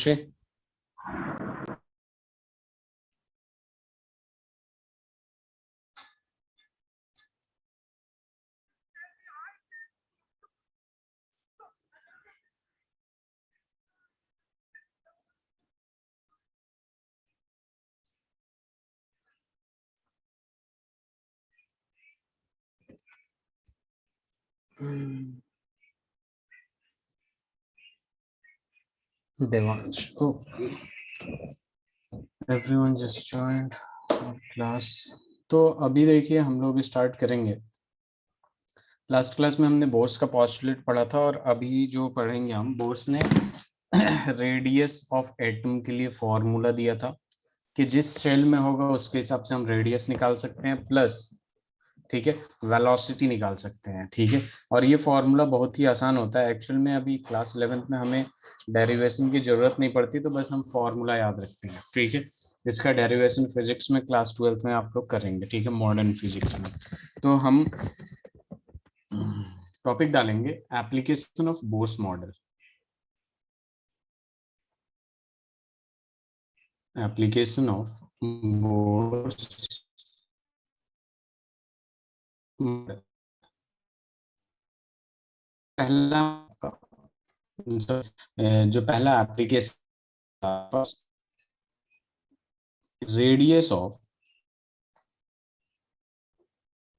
Arushi? Devansh, okay, everyone just joined class. तो अभी देखिए हम लोग स्टार्ट करेंगे। लास्ट क्लास में हमने बोर्स का पोस्टुलेट पढ़ा था और अभी जो पढ़ेंगे हम, बोर्स ने रेडियस ऑफ एटम के लिए फॉर्मूला दिया था कि जिस शेल में होगा उसके हिसाब से हम रेडियस निकाल सकते हैं, प्लस ठीक है वेलोसिटी निकाल सकते हैं। ठीक है, और ये फॉर्मूला बहुत ही आसान होता है एक्चुअल में। अभी क्लास 11th में हमें डेरिवेशन की जरूरत नहीं पड़ती, तो बस हम फॉर्मूला याद रखते हैं। ठीक है, इसका डेरिवेशन फिजिक्स में क्लास 12th में आप लोग करेंगे। ठीक है, मॉडर्न फिजिक्स में। तो हम टॉपिक डालेंगे application of Bohr's model. Application of Bohr's model. पहला जो पहला application, radius of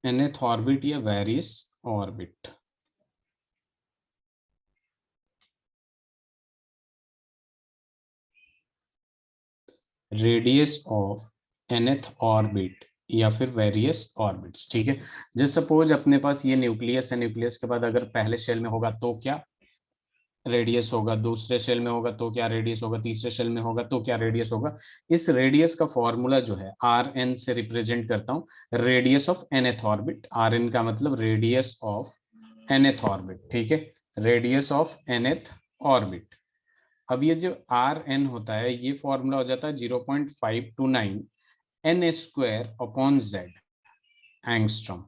nth orbit या various orbit. Radius of nth orbit या फिर वेरियस ऑर्बिट्स। ठीक है, जस्ट सपोज अपने पास ये न्यूक्लियस है, न्यूक्लियस के बाद अगर पहले शेल में होगा तो क्या रेडियस होगा, दूसरे शेल में होगा तो क्या रेडियस होगा, तीसरे शेल में होगा तो क्या रेडियस होगा। इस रेडियस का फॉर्मूला जो है आर एन से रिप्रेजेंट करता हूँ, radius of nth orbit. R n का मतलब रेडियस ऑफ nth ऑर्बिट। ठीक है, रेडियस ऑफ nth ऑर्बिट। अब ये जो आर एन होता है ये फॉर्मूला हो जाता है 0.529 N square upon z angstrom.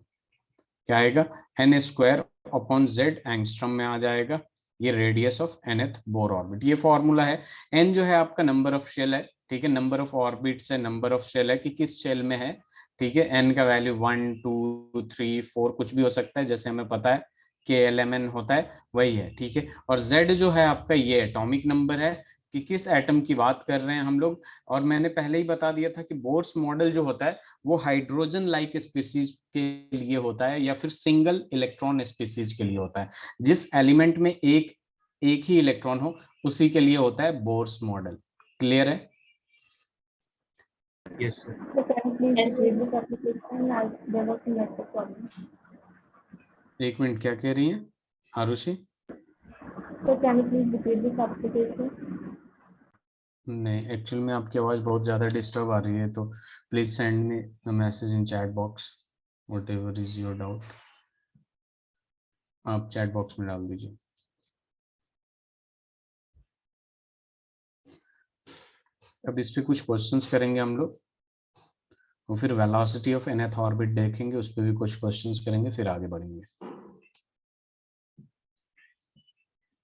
क्या आएगा, n square upon z angstrom में आ जाएगा। ये radius of nth Bohr orbit, ये फॉर्मूला है। एन जो है आपका नंबर ऑफ शेल है। ठीक है, नंबर ऑफ ऑर्बिट्स है, नंबर ऑफ शेल है कि किस शेल में है। ठीक है, एन का वैल्यू 1 2 3 4 कुछ भी हो सकता है, जैसे हमें पता है के एल एम एन होता है वही है। ठीक है, और जेड जो है आपका ये एटॉमिक नंबर है कि किस एटम की बात कर रहे हैं हम लोग। और मैंने पहले ही बता दिया था कि बोर्स मॉडल जो होता है वो हाइड्रोजन लाइक स्पीसीज के लिए होता है या फिर सिंगल इलेक्ट्रॉन स्पीसीज के लिए होता है। जिस एलिमेंट में एक एक ही इलेक्ट्रॉन हो उसी के लिए होता है बोर्स मॉडल। क्लियर है? Yes, sir. So can you please Yes, repeat this application as there was a network problem? एक मिनट, क्या कह रही हैं Arushi? So can you please repeat this application? नहीं, एक्चुअल में आपकी आवाज़ बहुत ज़्यादा डिस्टर्ब आ रही है, तो please send me a message in chat box, what ever is your doubt आप चैट बॉक्स में डाल दीजिए। अब इस पे कुछ क्वेश्चंस करेंगे हम लोग, और फिर वेलोसिटी ऑफ nth ऑर्बिट देखेंगे, उस पर भी कुछ क्वेश्चंस करेंगे, फिर आगे बढ़ेंगे।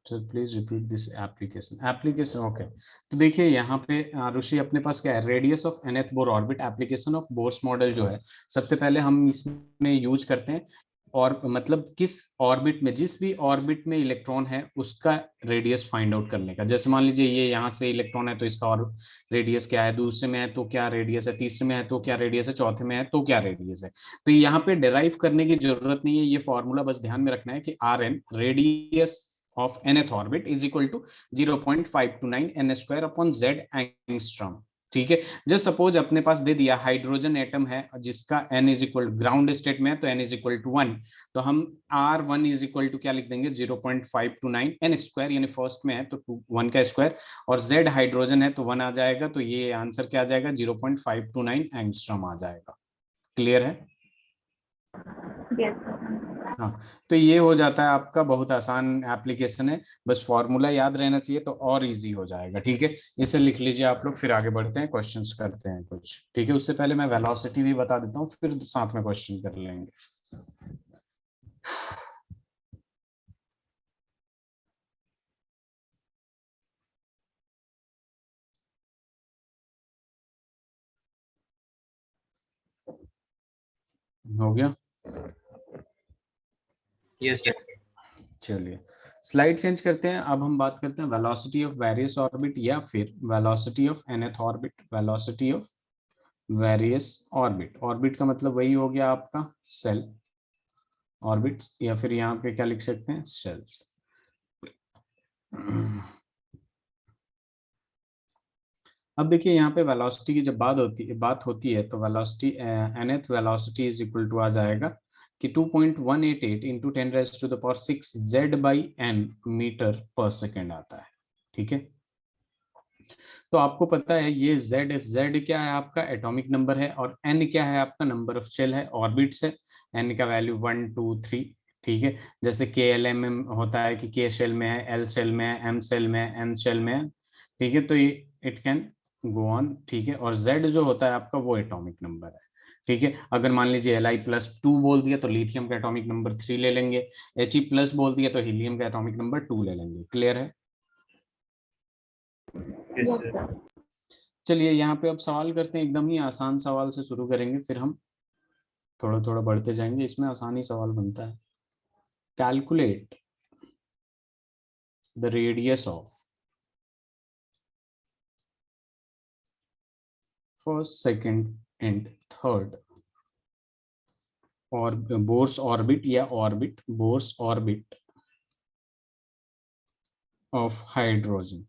Sir please repeat this application okay. तो देखिए यहाँ पे ऋषि अपने पास क्या है, radius of nth Bohr orbit, application of Bohr's model जो है सबसे पहले हम इसमें यूज करते हैं। और मतलब किस ऑर्बिट में, जिस भी ऑर्बिट में इलेक्ट्रॉन है उसका रेडियस फाइंड आउट करने का। जैसे मान लीजिए ये यहाँ से इलेक्ट्रॉन है तो इसका और रेडियस क्या है, दूसरे में है तो क्या रेडियस है, तीसरे में है तो क्या रेडियस है, चौथे में है तो क्या रेडियस है। तो यहाँ पे डिराइव करने की जरूरत नहीं है, ये फॉर्मूला बस ध्यान में रखना है कि r n radius of nth orbit is equal to 0.529 n square upon z angstrom। ठीक है, जस्ट सपोज अपने पास दे दिया हाइड्रोजन एटम है जिसका n is equal ground state में है तो n इज इक्वल टू 1, तो हम r1 इज इक्वल टू क्या लिख देंगे 0.529 n स्क्वायर, यानी फर्स्ट में है तो 1 का स्क्वायर, और z हाइड्रोजन है तो 1 आ जाएगा, तो ये आंसर क्या आ जाएगा 0.529 एंगस्ट्रॉम आ जाएगा। क्लियर है? Yes, sir. हाँ, तो ये हो जाता है आपका, बहुत आसान एप्लीकेशन है, बस फॉर्मूला याद रहना चाहिए तो और इजी हो जाएगा। ठीक है, इसे लिख लीजिए आप लोग, फिर आगे बढ़ते हैं, क्वेश्चंस करते हैं कुछ। ठीक है, उससे पहले मैं वेलोसिटी भी बता देता हूँ, फिर साथ में क्वेश्चन कर लेंगे। हो गया। Yes sir. चलिए स्लाइड चेंज करते हैं। अब हम बात करते हैं वेलोसिटी ऑफ वेरियस ऑर्बिट या फिर velocity of nth orbit. Velocity of various orbit, orbit का मतलब वही हो गया आपका सेल ऑर्बिट्स, या फिर यहाँ पे क्या लिख सकते हैं, शेल्स। अब देखिए यहाँ पे वेलोसिटी की जब बात होती है तो velocity nth velocity is equal to आ जाएगा कि 2.188 into 10⁻⁶ z by n metre पर सेकेंड आता है। ठीक है, तो आपको पता है ये z क्या है, आपका एटॉमिक नंबर है, और n क्या है, आपका नंबर ऑफ शेल है, ऑर्बिट्स है। n का वैल्यू 1 2 3। ठीक है, जैसे के एल एम में होता है कि के शेल में है, एल शेल में है, एम शेल में है, एन शेल में है। ठीक है, तो ये इट कैन गो ऑन। ठीक है, और z जो होता है आपका वो एटॉमिक नंबर है। ठीक है, अगर मान लीजिए Li+2 बोल दिया तो लिथियम का एटॉमिक नंबर 3 ले लेंगे, He+ बोल दिया तो हीलियम का एटॉमिक नंबर 2 ले लेंगे। क्लियर है? Yes yes sir. सर। चलिए यहाँ पे अब सवाल करते हैं, एकदम ही आसान सवाल से शुरू करेंगे, फिर हम थोड़ा थोड़ा बढ़ते जाएंगे। इसमें आसानी सवाल बनता है। Calculate the radius of first, second and third और बोर्स ऑर्बिट या orbit Bohr's orbit of hydrogen.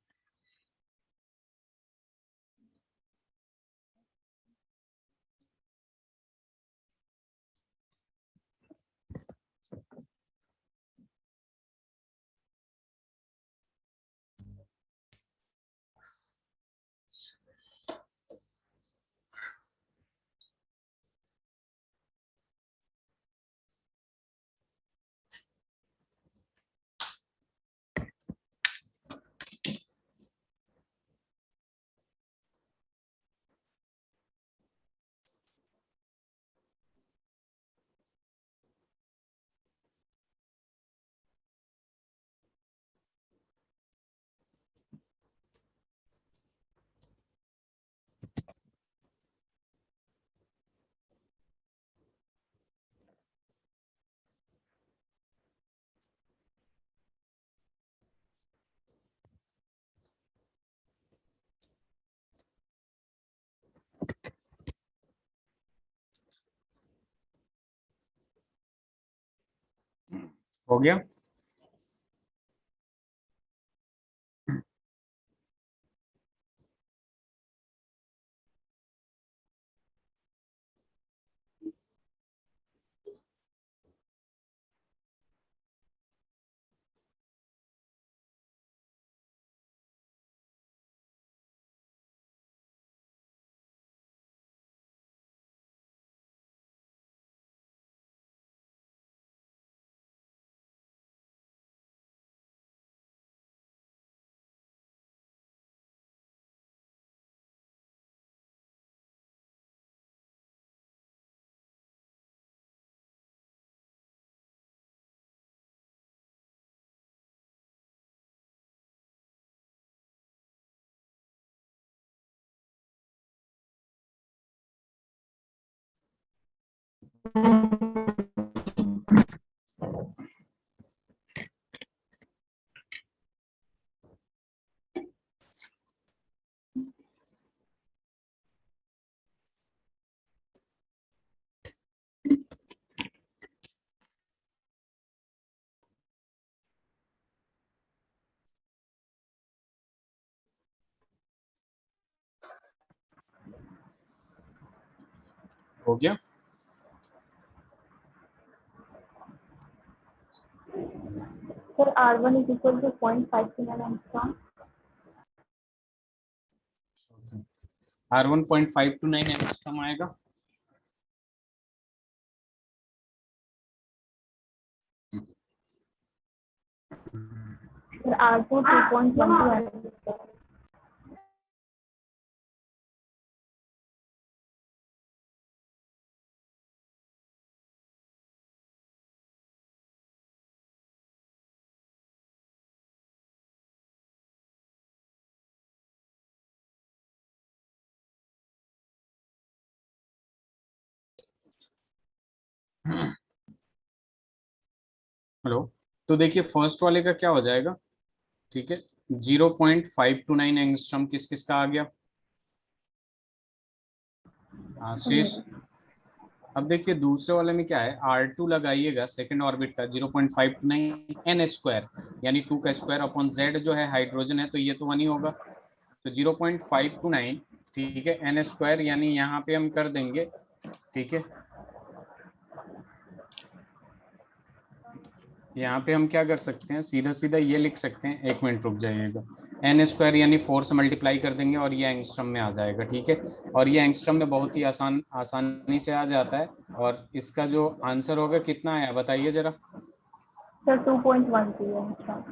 हो गया। हो गया। Sir R1 is equal to 0.529 angstrom. R1.529 angstrom आएगा। Sir R2 2.12 angstrom. हेलो, तो देखिए फर्स्ट वाले का क्या हो जाएगा, ठीक है, 0.529 एंगस्ट्रम किस किस का आ गया, आशीष। अब देखिए दूसरे वाले में क्या है, R2 लगाइएगा सेकंड ऑर्बिट का 0.529 एन स्क्वायर, यानी 2 का स्क्वायर अपॉन जेड जो है हाइड्रोजन है, तो ये तो 1 ही होगा, तो 0.529, ठीक है, एन स्क्वायर, यानी यहाँ पे हम कर देंगे, ठीक है, यहाँ पे हम क्या कर सकते हैं, सीधा सीधा ये लिख सकते हैं, एक मिनट रुक जाइएगा, एन स्क्वायर यानी 4 से मल्टीप्लाई कर देंगे और ये एंगस्ट्रम में आ जाएगा, ठीक है, और ये एंगस्ट्रम में बहुत ही आसानी से आ जाता है, और इसका जो आंसर होगा कितना आया बताइए जरा। Sir 2.10 angstrom.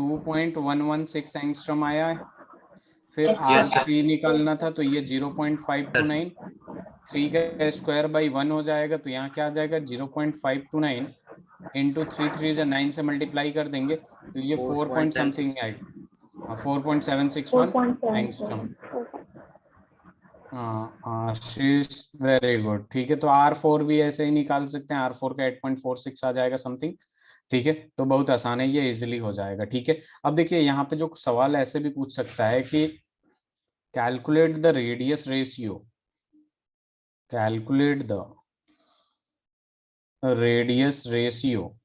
2.116 एंगस्ट्रम आया है। फिर Yes, sir. R3 निकालना था, तो ये 0.529, 3 का स्क्वायर बाई 1 हो जाएगा, तो यहाँ क्या आ जाएगा 0.529 इंटू 3 से मल्टीप्लाई कर देंगे, तो ये 4 पॉइंट समथिंग आएगा, 4.761 एंगस्ट्रम। 4.7 हाँ आशीष, वेरी गुड, ठीक है, तो R4 भी ऐसे ही निकाल सकते हैं, R4 का 8.46 आ जाएगा समथिंग, ठीक है, तो बहुत आसान है, ये इजिली हो जाएगा, ठीक है। अब देखिए यहाँ पे जो सवाल ऐसे भी पूछ सकता है कि calculate the radius ratio, calculate the radius ratio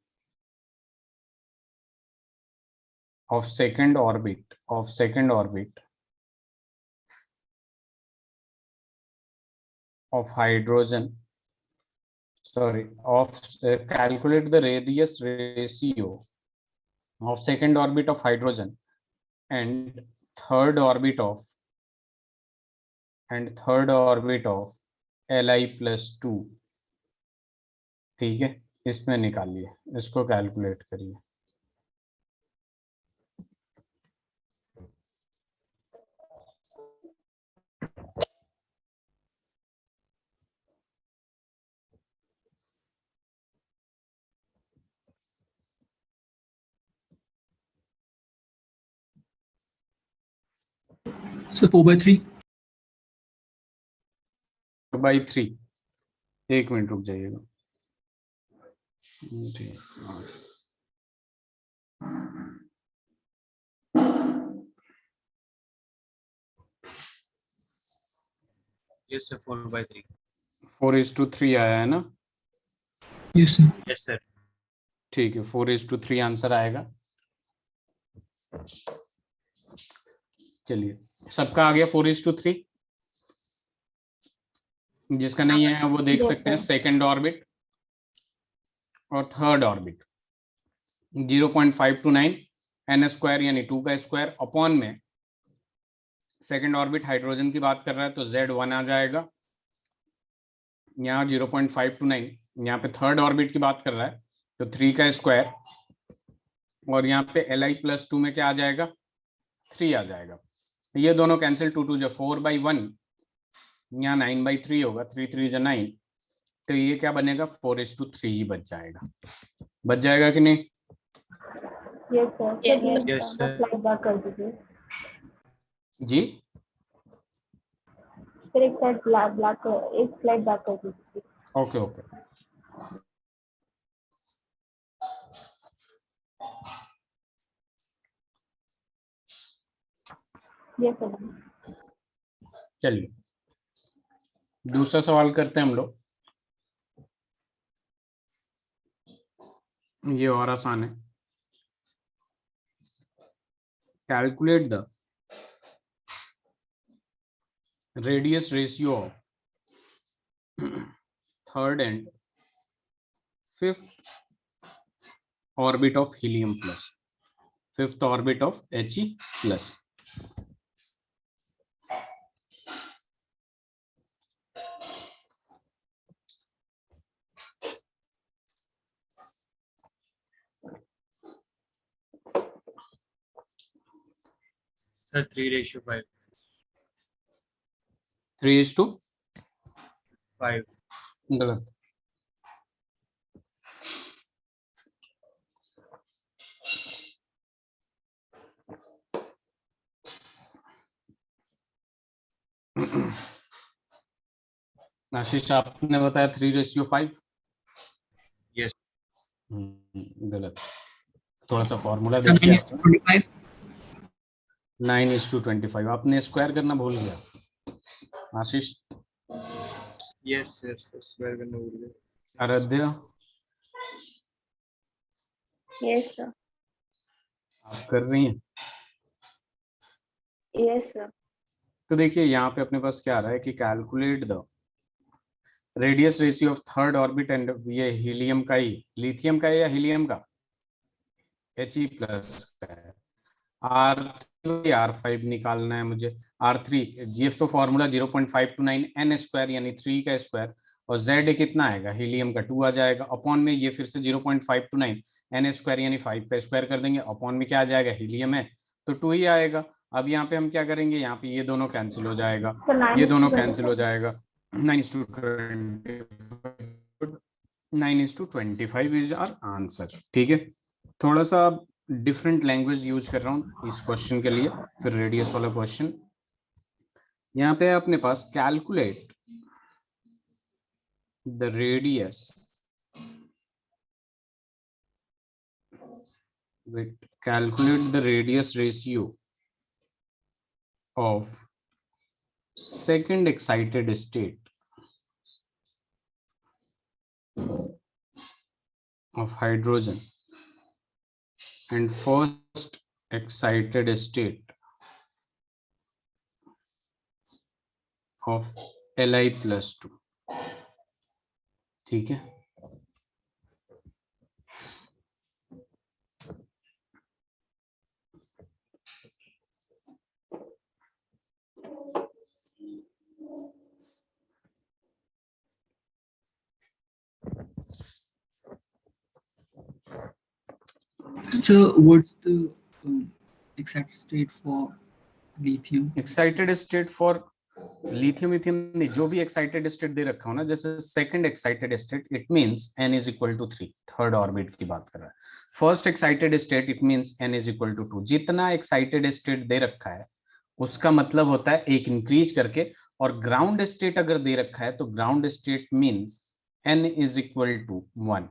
of second orbit of hydrogen, sorry, of calculate the radius ratio of second orbit of hydrogen and third orbit of Li+2, ठीक है, इसमें निकालिए, इसको कैलकुलेट करिए। So 4/3. 4/3, एक minute रुक जाइएगा, Yes, sir. 4/3. 4:3 आया है ना, Yes, sir. Yes, sir. ठीक है, 4:3 आंसर आएगा। चलिए, सबका आ गया 4:3, जिसका नहीं है वो देख Yes, सकते हैं sir. सेकंड ऑर्बिट और थर्ड ऑर्बिट, 0.529 एन स्क्वायर यानी 2 का स्क्वायर अपॉन में सेकंड ऑर्बिट हाइड्रोजन की बात कर रहा है, तो Z1 आ जाएगा, यहाँ 0.529, यहाँ पे थर्ड ऑर्बिट की बात कर रहा है, तो 3 का स्क्वायर, और यहाँ पे Li+2 में क्या आ जाएगा, 3 आ जाएगा, ये दोनों कैंसिल, 2 2 जो 4/1, यहाँ 9/3 होगा, 3 3 जो 9, तो ये क्या बनेगा 4:3 ही बच जाएगा कि नहीं। Yes, sir. Yes, sir, sir. ये Yes, sir. स्लाइड बैक कर दीजिए। जी, फिर एक स्लाइड बैक कर दीजिए। Okay okay, Yes, sir. चलिए दूसरा सवाल करते हैं हम लोग, ये और आसान है, calculate the radius ratio of third and fifth orbit of helium plus, fifth orbit of He+। Sir, 3/5. 3:5, 5. गलत, आशीष आपने बताया 3:5, गलत, थोड़ा सा फॉर्मूला So 9 देखिए is to आपका। 25. 9:25 आपने स्क्वायर करना भूल गया आशीष। Yes, yes, square करना भूल गए। Aaradhya Yes, sir. आप कर रही हैं? Yes, sir. तो देखिए यहाँ पे अपने पास क्या आ रहा है कि calculate the radius ratio of third orbit and, ये हीलियम का ही, लिथियम का है या हीलियम का, He प्लस का है। R3 R5 निकालना है मुझे। R3 ये तो फॉर्मूला 0.529 n स्क्वायर यानी 3 का स्क्वायर, और Z कितना आएगा, हीलियम का 2 आ जाएगा, अपॉन में ये फिर से 0.529 n स्क्वायर यानी 5 का स्क्वायर कर देंगे, अपॉन में क्या आ जाएगा, हीलियम है तो 2 ही आएगा। अब यहाँ पे हम क्या करेंगे, यहाँ पे ये दोनों कैंसिल हो जाएगा, So 9 ये is दोनों to कैंसिल हो 25. जाएगा। 9:25 इज आवर आंसर। ठीक है, थोड़ा सा डिफरेंट लैंग्वेज यूज कर रहा हूँ इस क्वेश्चन के लिए। फिर रेडियस वाला क्वेश्चन यहाँ पे है अपने पास, calculate the radius calculate the radius ratio of second excited state of hydrogen and first excited state of Li+2। ठीक है, So what's the exact state for lithium? Excited state for lithium, lithium नहीं, जो भी excited state दे रखा हो ना, जैसे second excited state it means n is equal to 3, third orbit की बात कर रहा है। First excited state it means n is equal to 2, जितना एक्साइटेड स्टेट दे रखा है उसका मतलब होता है एक इंक्रीज करके, और ग्राउंड स्टेट अगर दे रखा है तो ground state means n is equal to 1।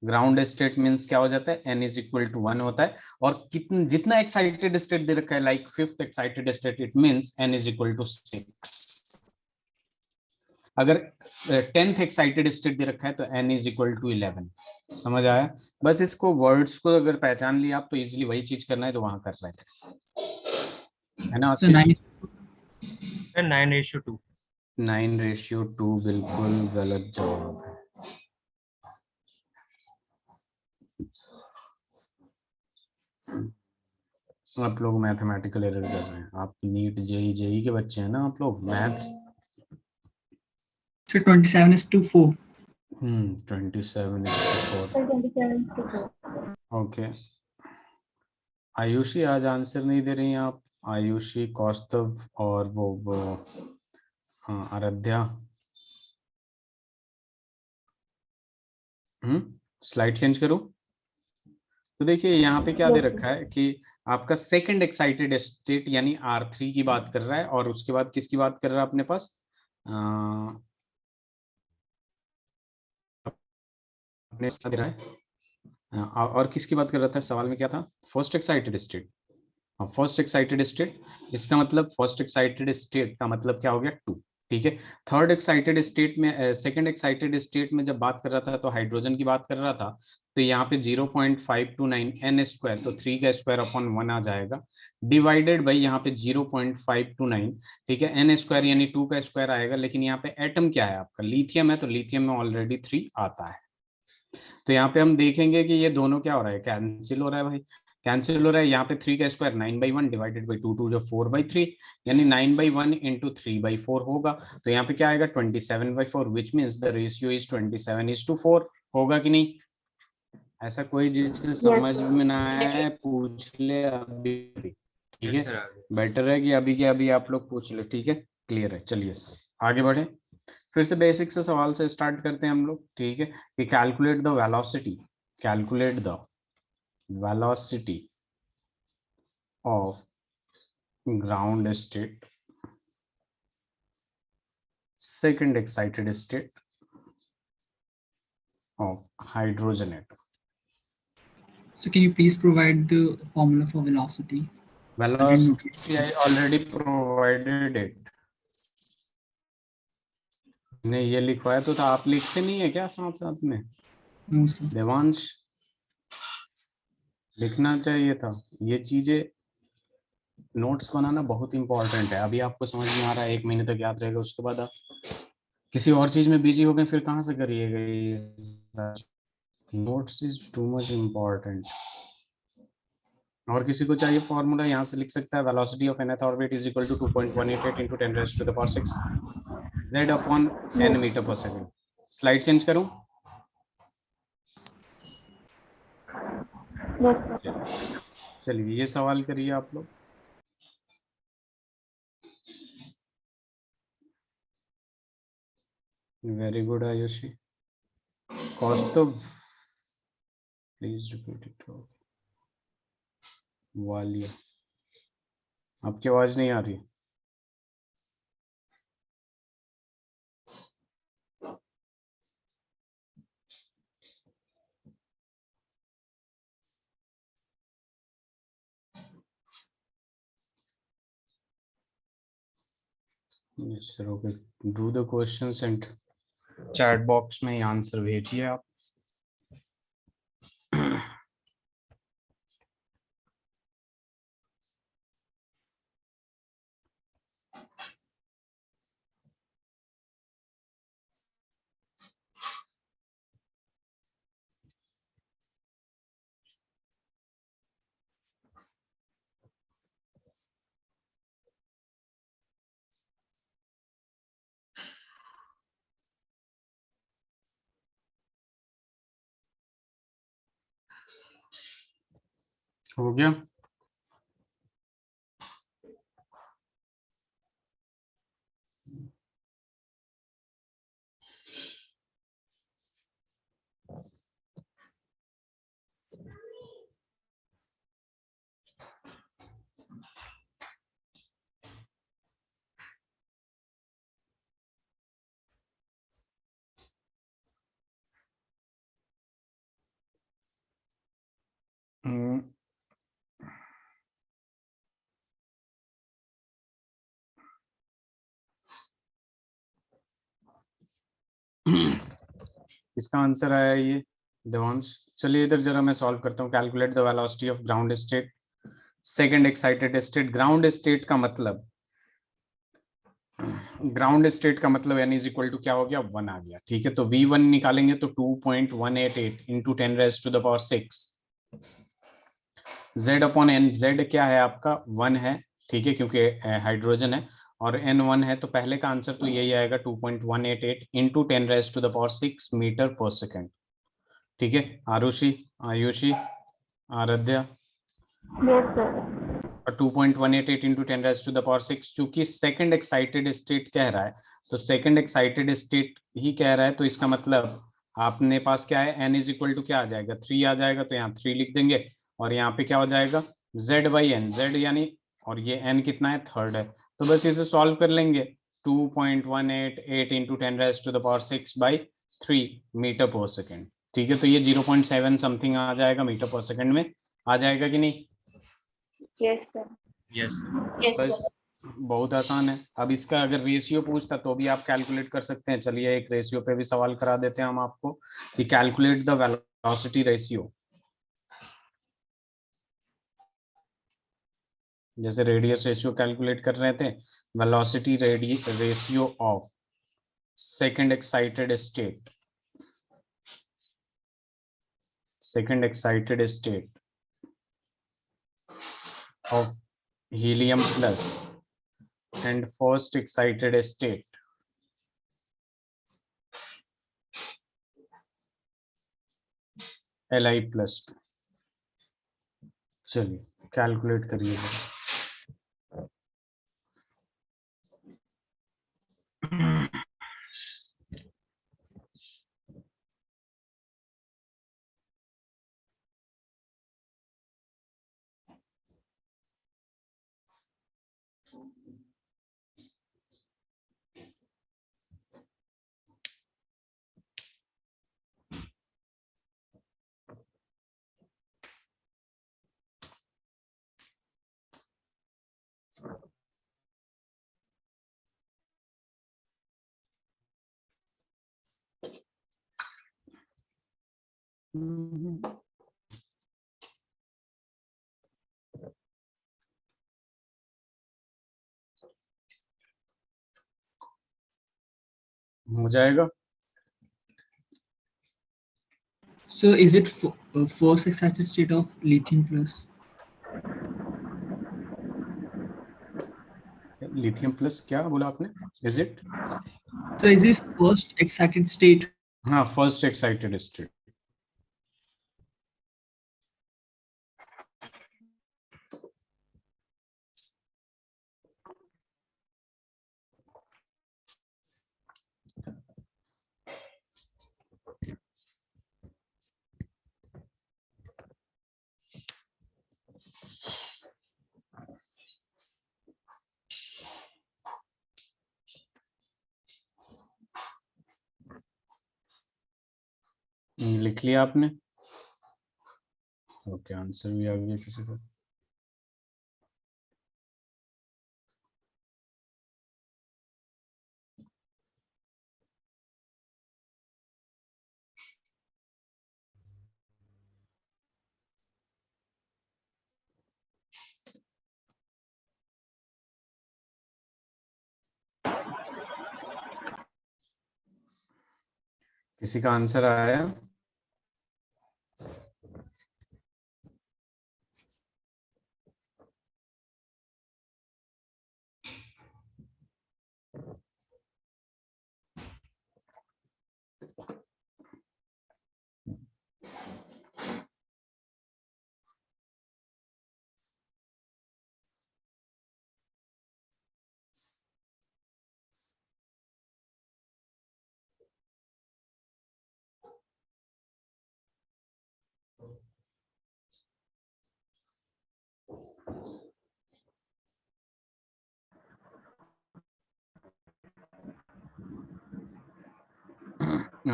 Ground state means क्या हो जाता है, n इज इक्वल टू 1 होता है, और कितना जितना एक्साइटेड स्टेट दे रखा है, like fifth excited state it means n is equal to 6। अगर 10th एक्साइटेड स्टेट दे रखा है तो n इज इक्वल टू 11। समझ आया? बस इसको वर्ड्स को अगर पहचान लिया आप तो इजीली वही चीज करना है जो वहां कर रहे थे, है ना So 9 आशीष? is 9:2। 9:2 बिल्कुल गलत जवाब है। आप लोग मैथमेटिकल एरर कर रहे हैं, आप नीट जेई के बच्चे हैं ना आप लोग, maths. so 27 is to 4. 27 is to 4। 27 is to 4. Okay, Ayushi आज आंसर नहीं दे रही हैं आप, आयुषी, कौस्तव और वो हाँ आराध्या। स्लाइड चेंज करूं? तो देखिए यहाँ पे क्या दे रखा है कि आपका सेकंड एक्साइटेड स्टेट यानी R3 की बात कर रहा है, और उसके बाद किसकी बात कर रहा है अपने पास, अपने साथ दे रहा है, और किसकी बात कर रहा था, सवाल में क्या था, first excited state. First excited state, इसका मतलब फर्स्ट एक्साइटेड स्टेट का मतलब क्या हो गया 2। ठीक है, थर्ड एक्साइटेड स्टेट में, सेकंड एक्साइटेड स्टेट में जब बात कर रहा था तो हाइड्रोजन की बात कर रहा था, तो यहाँ पे 0.529 n स्क्वायर, तो 3 का स्क्वायर अपॉन 1 आ जाएगा, डिवाइडेड बाई यहाँ पे 0.529। ठीक है, n स्क्वायर यानी 2 का स्क्वायर आएगा, लेकिन यहाँ पे एटम क्या है आपका, लिथियम है, तो लिथियम में ऑलरेडी 3 आता है। तो यहाँ पे हम देखेंगे कि ये दोनों क्या हो रहा है, कैंसिल हो रहा है भाई, कैंसिल हो रहा है। यहाँ पे 3 का स्क्वायर 9/1 डिवाइडेड बाई 2, 2 जो 4/3 यानी 9/1 इंटू 3/4 होगा, तो यहाँ पे क्या आएगा 27/4, which means the ratio is 27:4। होगा कि नहीं? ऐसा कोई जिसे समझ में ना आए पूछ ले अभी, ठीक Yes, है, sir। बेटर है कि अभी के अभी आप लोग पूछ ले। ठीक है, क्लियर है, चलिए आगे बढ़े, फिर से बेसिक से सवाल से स्टार्ट करते हैं हम लोग। ठीक है, कि calculate the velocity, calculate the velocity of ground state, second excited state of hydrogen atom। So can you please provide the formula for velocity? Velocity I already provided it. मैंने ये लिखवाया तो था, आप लिखते नहीं है क्या साथ साथ में? No, sir. देवांश, लिखना चाहिए था। ये चीजें नोट्स बनाना बहुत इंपॉर्टेंट है। अभी आपको समझ में आ रहा है, 1 महीने तक याद रहेगा, उसके बाद आप किसी और चीज में बिजी हो गए, फिर कहाँ से करिएगा? Notes is too much important. और किसी को चाहिए फॉर्मूला, यहाँ से लिख सकता है, velocity of nth orbit is equal to 2.188 into 10 raised to the power 6 z upon n metre पर सेकंड। स्लाइड चेंज करूं? Yes, sir. चलिए ये सवाल करिए आप लोग। Very good Ayushi. Kaustubh, please repeat it. Walia, आपकी आवाज नहीं आ रही। Sir okay, do the questions and chat box में आंसर भेजिए आप। हो गया? हम्म, इसका आंसर आया ये देवांश। चलिए इधर जरा मैं सॉल्व करता हूँ। Calculate the velocity of ground state second excited state. Ground state का मतलब, ग्राउंड स्टेट का मतलब n इज इक्वल टू क्या हो गया? 1 आ गया। ठीक है, तो v1 निकालेंगे तो 2.188 into 10 raise to the power 6 z upon n। z क्या है आपका? 1 है, ठीक है, क्योंकि हाइड्रोजन है, और n 1 है, तो पहले का आंसर तो यही आएगा 2.188 into 10 raise to the power 6 metre पर सेकेंड। ठीक है, आरुषि, आयुषी, आराध्या, Yes, sir. और 2.188 into 10 raise to the power 6, चूंकि सेकंड एक्साइटेड स्टेट कह रहा है, तो सेकंड एक्साइटेड स्टेट ही कह रहा है, तो इसका मतलब आपने पास क्या है? n इज इक्वल टू क्या आ जाएगा? 3 आ जाएगा, तो यहाँ 3 लिख देंगे, और यहाँ पे क्या हो जाएगा? z बाई एन, z यानी, और ये n कितना है? थर्ड है, तो बस इसे सॉल्व कर लेंगे। 2.188 into 10 raise to the power 6 by 3 metre पर सेकेंड। ठीक है, तो ये 0.7 समथिंग आ जाएगा मीटर पर सेकेंड में, आ जाएगा कि नहीं? Yes, sir. Yes, sir. बस बहुत आसान है। अब इसका अगर रेशियो पूछता तो भी आप कैलकुलेट कर सकते हैं। चलिए एक रेशियो पे भी सवाल करा देते हैं हम आपको, कि कैलकुलेट द वेलोसिटी रेशियो। जैसे रेडियस रेशियो कैलकुलेट कर रहे थे, velocity ratio of second excited state, second excited state of helium plus and first excited state Li+2। चलिए कैलकुलेट करिए जरा। हो जाएगा। So is it first excited state of lithium plus? Lithium plus क्या बोला आपने? Is it? So is it first excited state? हाँ, first excited state. लिख लिया आपने? ओके, आंसर भी आ गया किसी को? किसी का आंसर आया?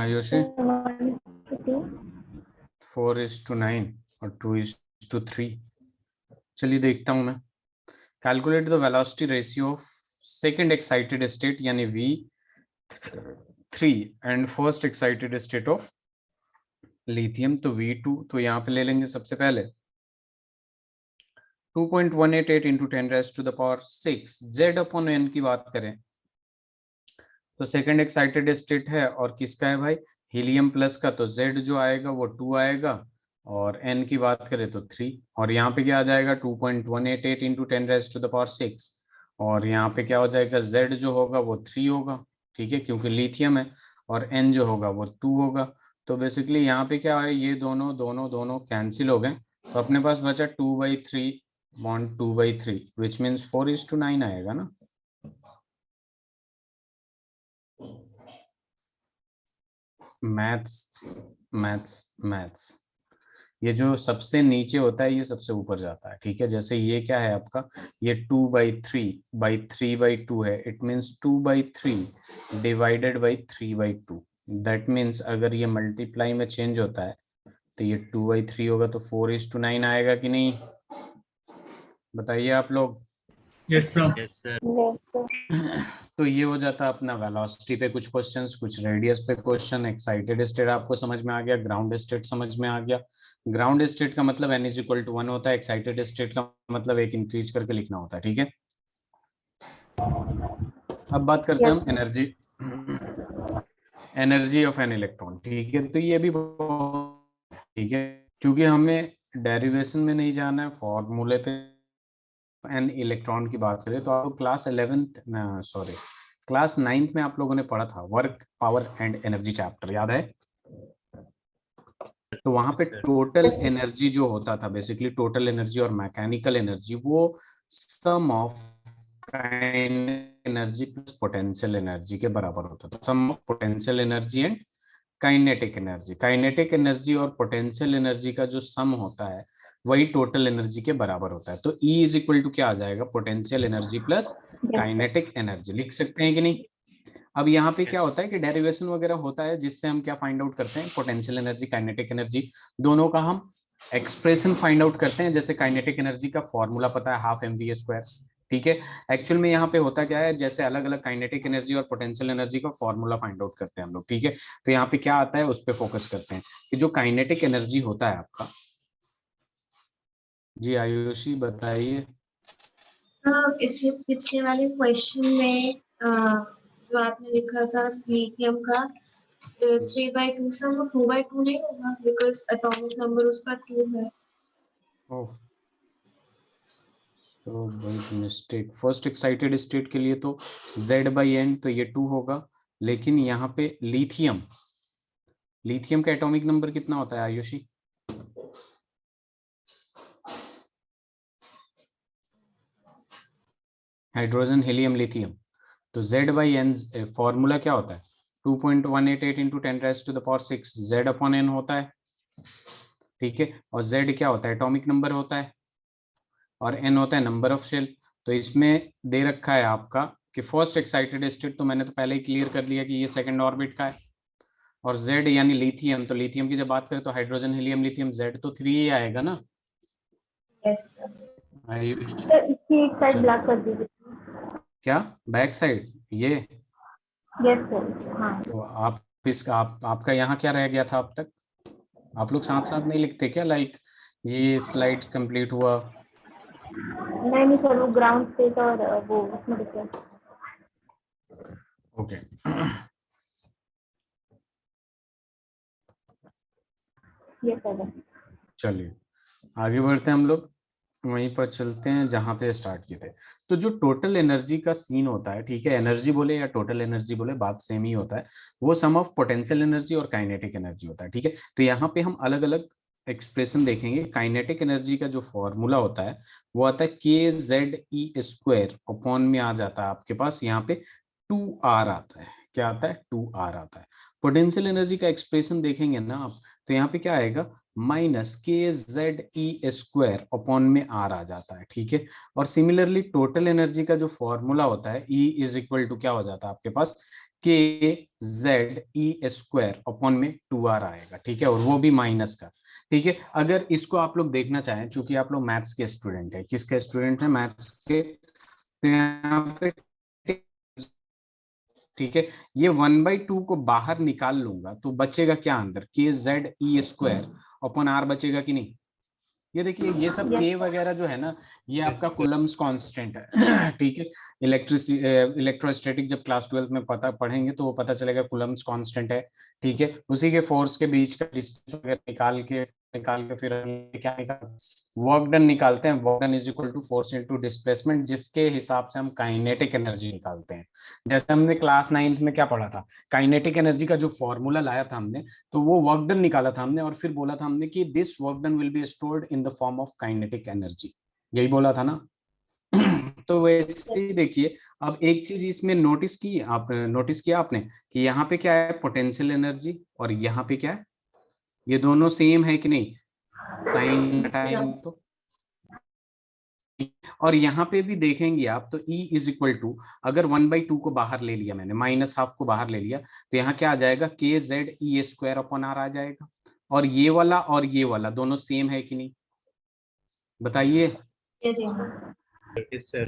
आयुषी? 4:9 और 2:3। चलिए देखता हूं मैं। Calculate the velocity ratio of second excited state यानी V3 and first excited state of lithium तो V2। तो यहाँ पे ले लेंगे सबसे पहले 2.188 इंटू 10⁻⁶ Z/n की बात करें तो सेकंड एक्साइटेड स्टेट है और किसका है भाई? हीलियम प्लस का। तो Z जो आएगा वो 2 आएगा और n की बात करें तो 3। और यहाँ पे क्या आ जाएगा? 2.188 इंटू 10⁻⁶ और यहाँ पे क्या हो जाएगा? Z जो होगा वो 3 होगा, ठीक है, क्योंकि लिथियम है। और n जो होगा वो 2 होगा। तो बेसिकली यहाँ पे क्या है? ये दोनों दोनों दोनों कैंसिल हो गए तो अपने पास बचा 2/3 बॉन्ड 2/3 विच मीन्स 4:9 आएगा ना। मैथ्स मैथ्स मैथ्स, ये जो सबसे नीचे होता है ये सबसे ऊपर जाता है, ठीक है। जैसे ये क्या है आपका? ये 2/3/3/2 है। It means 2/3 divided by 3/2। That means अगर ये मल्टीप्लाई में चेंज होता है तो ये 2/3 होगा तो 4:9 आएगा कि नहीं? बताइए आप लोग। Yes, sir. Yes, sir. Yes, sir. तो ये हो जाता है अपना वेलोसिटी पे कुछ क्वेश्चंस, कुछ रेडियस पे क्वेश्चन। एक्साइटेड स्टेट आपको समझ में आ गया, ग्राउंड स्टेट समझ में आ गया। ग्राउंड स्टेट का मतलब n = 1 होता है, एक्साइटेड स्टेट का मतलब एक इंक्रीज करके लिखना होता है, ठीक है। अब बात करते हैं हम energy, energy of an electron, ठीक है। तो ये भी ठीक है, क्योंकि हमें डेरिवेशन में नहीं जाना है, फॉर्मूले पे एन इलेक्ट्रॉन की बात करें तो आप क्लास 9th में आप लोगों ने पढ़ा था work, power and energy chapter, याद है? तो वहां पे टोटल एनर्जी जो होता था, बेसिकली टोटल एनर्जी और मैकेनिकल एनर्जी, वो sum of kinetic energy plus potential energy के बराबर होता था। Sum of potential energy and kinetic energy. Kinetic energy और पोटेंशियल एनर्जी का जो सम होता है वही टोटल एनर्जी के बराबर होता है। तो E = क्या आ जाएगा? Potential energy plus kinetic energy. लिख सकते हैं कि नहीं? अब यहाँ पे क्या होता है कि डेरिवेशन वगैरह होता है जिससे हम क्या फाइंड आउट करते हैं? पोटेंशियल एनर्जी, काइनेटिक एनर्जी दोनों का हम एक्सप्रेशन फाइंड आउट करते हैं। जैसे काइनेटिक एनर्जी का फॉर्मूला पता है, 12 mv², ठीक है। एक्चुअल में यहाँ पे होता क्या है, जैसे अलग अलग काइनेटिक एनर्जी और पोटेंशियल एनर्जी का फॉर्मूला फाइंड आउट करते हैं हम लोग, ठीक है। तो यहाँ पे क्या आता है उस पर फोकस करते हैं कि जो काइनेटिक एनर्जी होता है आपका, जी आयुषी बताइए। इससे पिछले वाले क्वेश्चन में जो आपने लिखा था लिथियम का 3/2 से वो 2/2 नहीं होगा बिकॉज एटॉमिक नंबर उसका 2 है। Oh so big mistake. First excited state के लिए तो Z/N तो ये 2 होगा, लेकिन यहाँ पे लिथियम, लिथियम का एटॉमिक नंबर कितना होता है आयुषी? हाइड्रोजन हीलियम लिथियम, तो Z/N फॉर्मूला क्या होता है? 2.188 इंटू 10⁻⁶ Z/N होता है, ठीक है। और Z क्या होता है? एटॉमिक नंबर होता है, और N होता है नंबर ऑफ शेल। तो इसमें दे रखा है आपका कि फर्स्ट एक्साइटेड स्टेट, तो मैंने तो पहले ही क्लियर कर लिया कि ये सेकंड ऑर्बिट का है। और Z यानी लिथियम, तो लिथियम की जब बात करें तो हाइड्रोजन हीलियम लिथियम Z तो 3 ही आएगा ना। Yes sir. सर इसकी एक साइड ब्लैक कर दीजिए। क्या बैक साइड ये? यस सर, हाँ। तो आप इसका आपका यहाँ क्या रह गया था अब तक? आप लोग साथ साथ नहीं लिखते क्या? लाइक ये स्लाइड कंप्लीट हुआ। नहीं सर, वो ग्राउंड स्टेट और वो उसमें डिफरेंस। Okay yes sir. चलिए आगे बढ़ते हैं हम लोग, वहीं पर चलते हैं जहां पे स्टार्ट किए थे। तो जो टोटल एनर्जी का सीन होता है, ठीक है, एनर्जी बोले या टोटल एनर्जी बोले बात सेम ही होता है, वो सम ऑफ पोटेंशियल एनर्जी और काइनेटिक एनर्जी होता है, ठीक है। तो यहाँ पे हम अलग अलग एक्सप्रेशन देखेंगे। काइनेटिक एनर्जी का जो फॉर्मूला होता है वो आता है KZE² अपॉन में आ जाता है आपके पास यहाँ पे 2R आता है। क्या आता है? 2R आता है। पोटेंशियल एनर्जी का एक्सप्रेशन देखेंगे ना आप, तो यहाँ पे क्या आएगा? -KZE² अपॉन में R आ जाता है, ठीक है। और सिमिलरली टोटल एनर्जी का जो फॉर्मूला होता है E इज इक्वल टू क्या हो जाता है आपके पास? KZE² अपॉन में 2R आएगा, ठीक है, और वो भी माइनस का, ठीक है। अगर इसको आप लोग देखना चाहें, चूंकि आप लोग मैथ्स के स्टूडेंट है, किसके स्टूडेंट है? मैथ्स के। तो यहाँ पे ठीक है, ये 1/2 को बाहर निकाल लूंगा तो बचेगा क्या अंदर? KZE² अपॉन R बचेगा कि नहीं? ये देखिए ये सब Yes, K वगैरह जो है ना, ये आपका sir. कूलम्स कांस्टेंट है ठीक है। इलेक्ट्रोस्टैटिक जब क्लास 12 में पता पढ़ेंगे तो वो पता चलेगा कूलम्स कांस्टेंट है, ठीक है। उसी के फोर्स के बीच का डिस्टेंस वगैरह निकाल के फिर क्या निकाल वर्क डन निकालते हैं। Work done is equal to force into displacement, जिसके हिसाब से हम काइनेटिक एनर्जी निकालते हैं। जैसे हमने क्लास 9th में क्या पढ़ा था, काइनेटिक एनर्जी का जो फॉर्मूला लाया था हमने, तो वो वर्क डन निकाला था हमने, और फिर बोला था हमने कि this work done will be stored in the form of kinetic energy, यही बोला था ना तो वैसे ही देखिए, अब एक चीज इसमें नोटिस की, आप नोटिस किया आपने कि यहाँ पे क्या है? पोटेंशियल एनर्जी, और यहाँ पे क्या है? ये दोनों सेम है कि नहीं? साइन टाइम तो, और यहाँ पे भी देखेंगे आप तो E इज इक्वल टू, अगर 1/2 को बाहर ले लिया मैंने, -½ को बाहर ले लिया, तो यहाँ क्या आ जाएगा? KZE² अपॉन R आ जाएगा। और ये वाला दोनों सेम है कि नहीं? बताइए। Yes Yes, sir.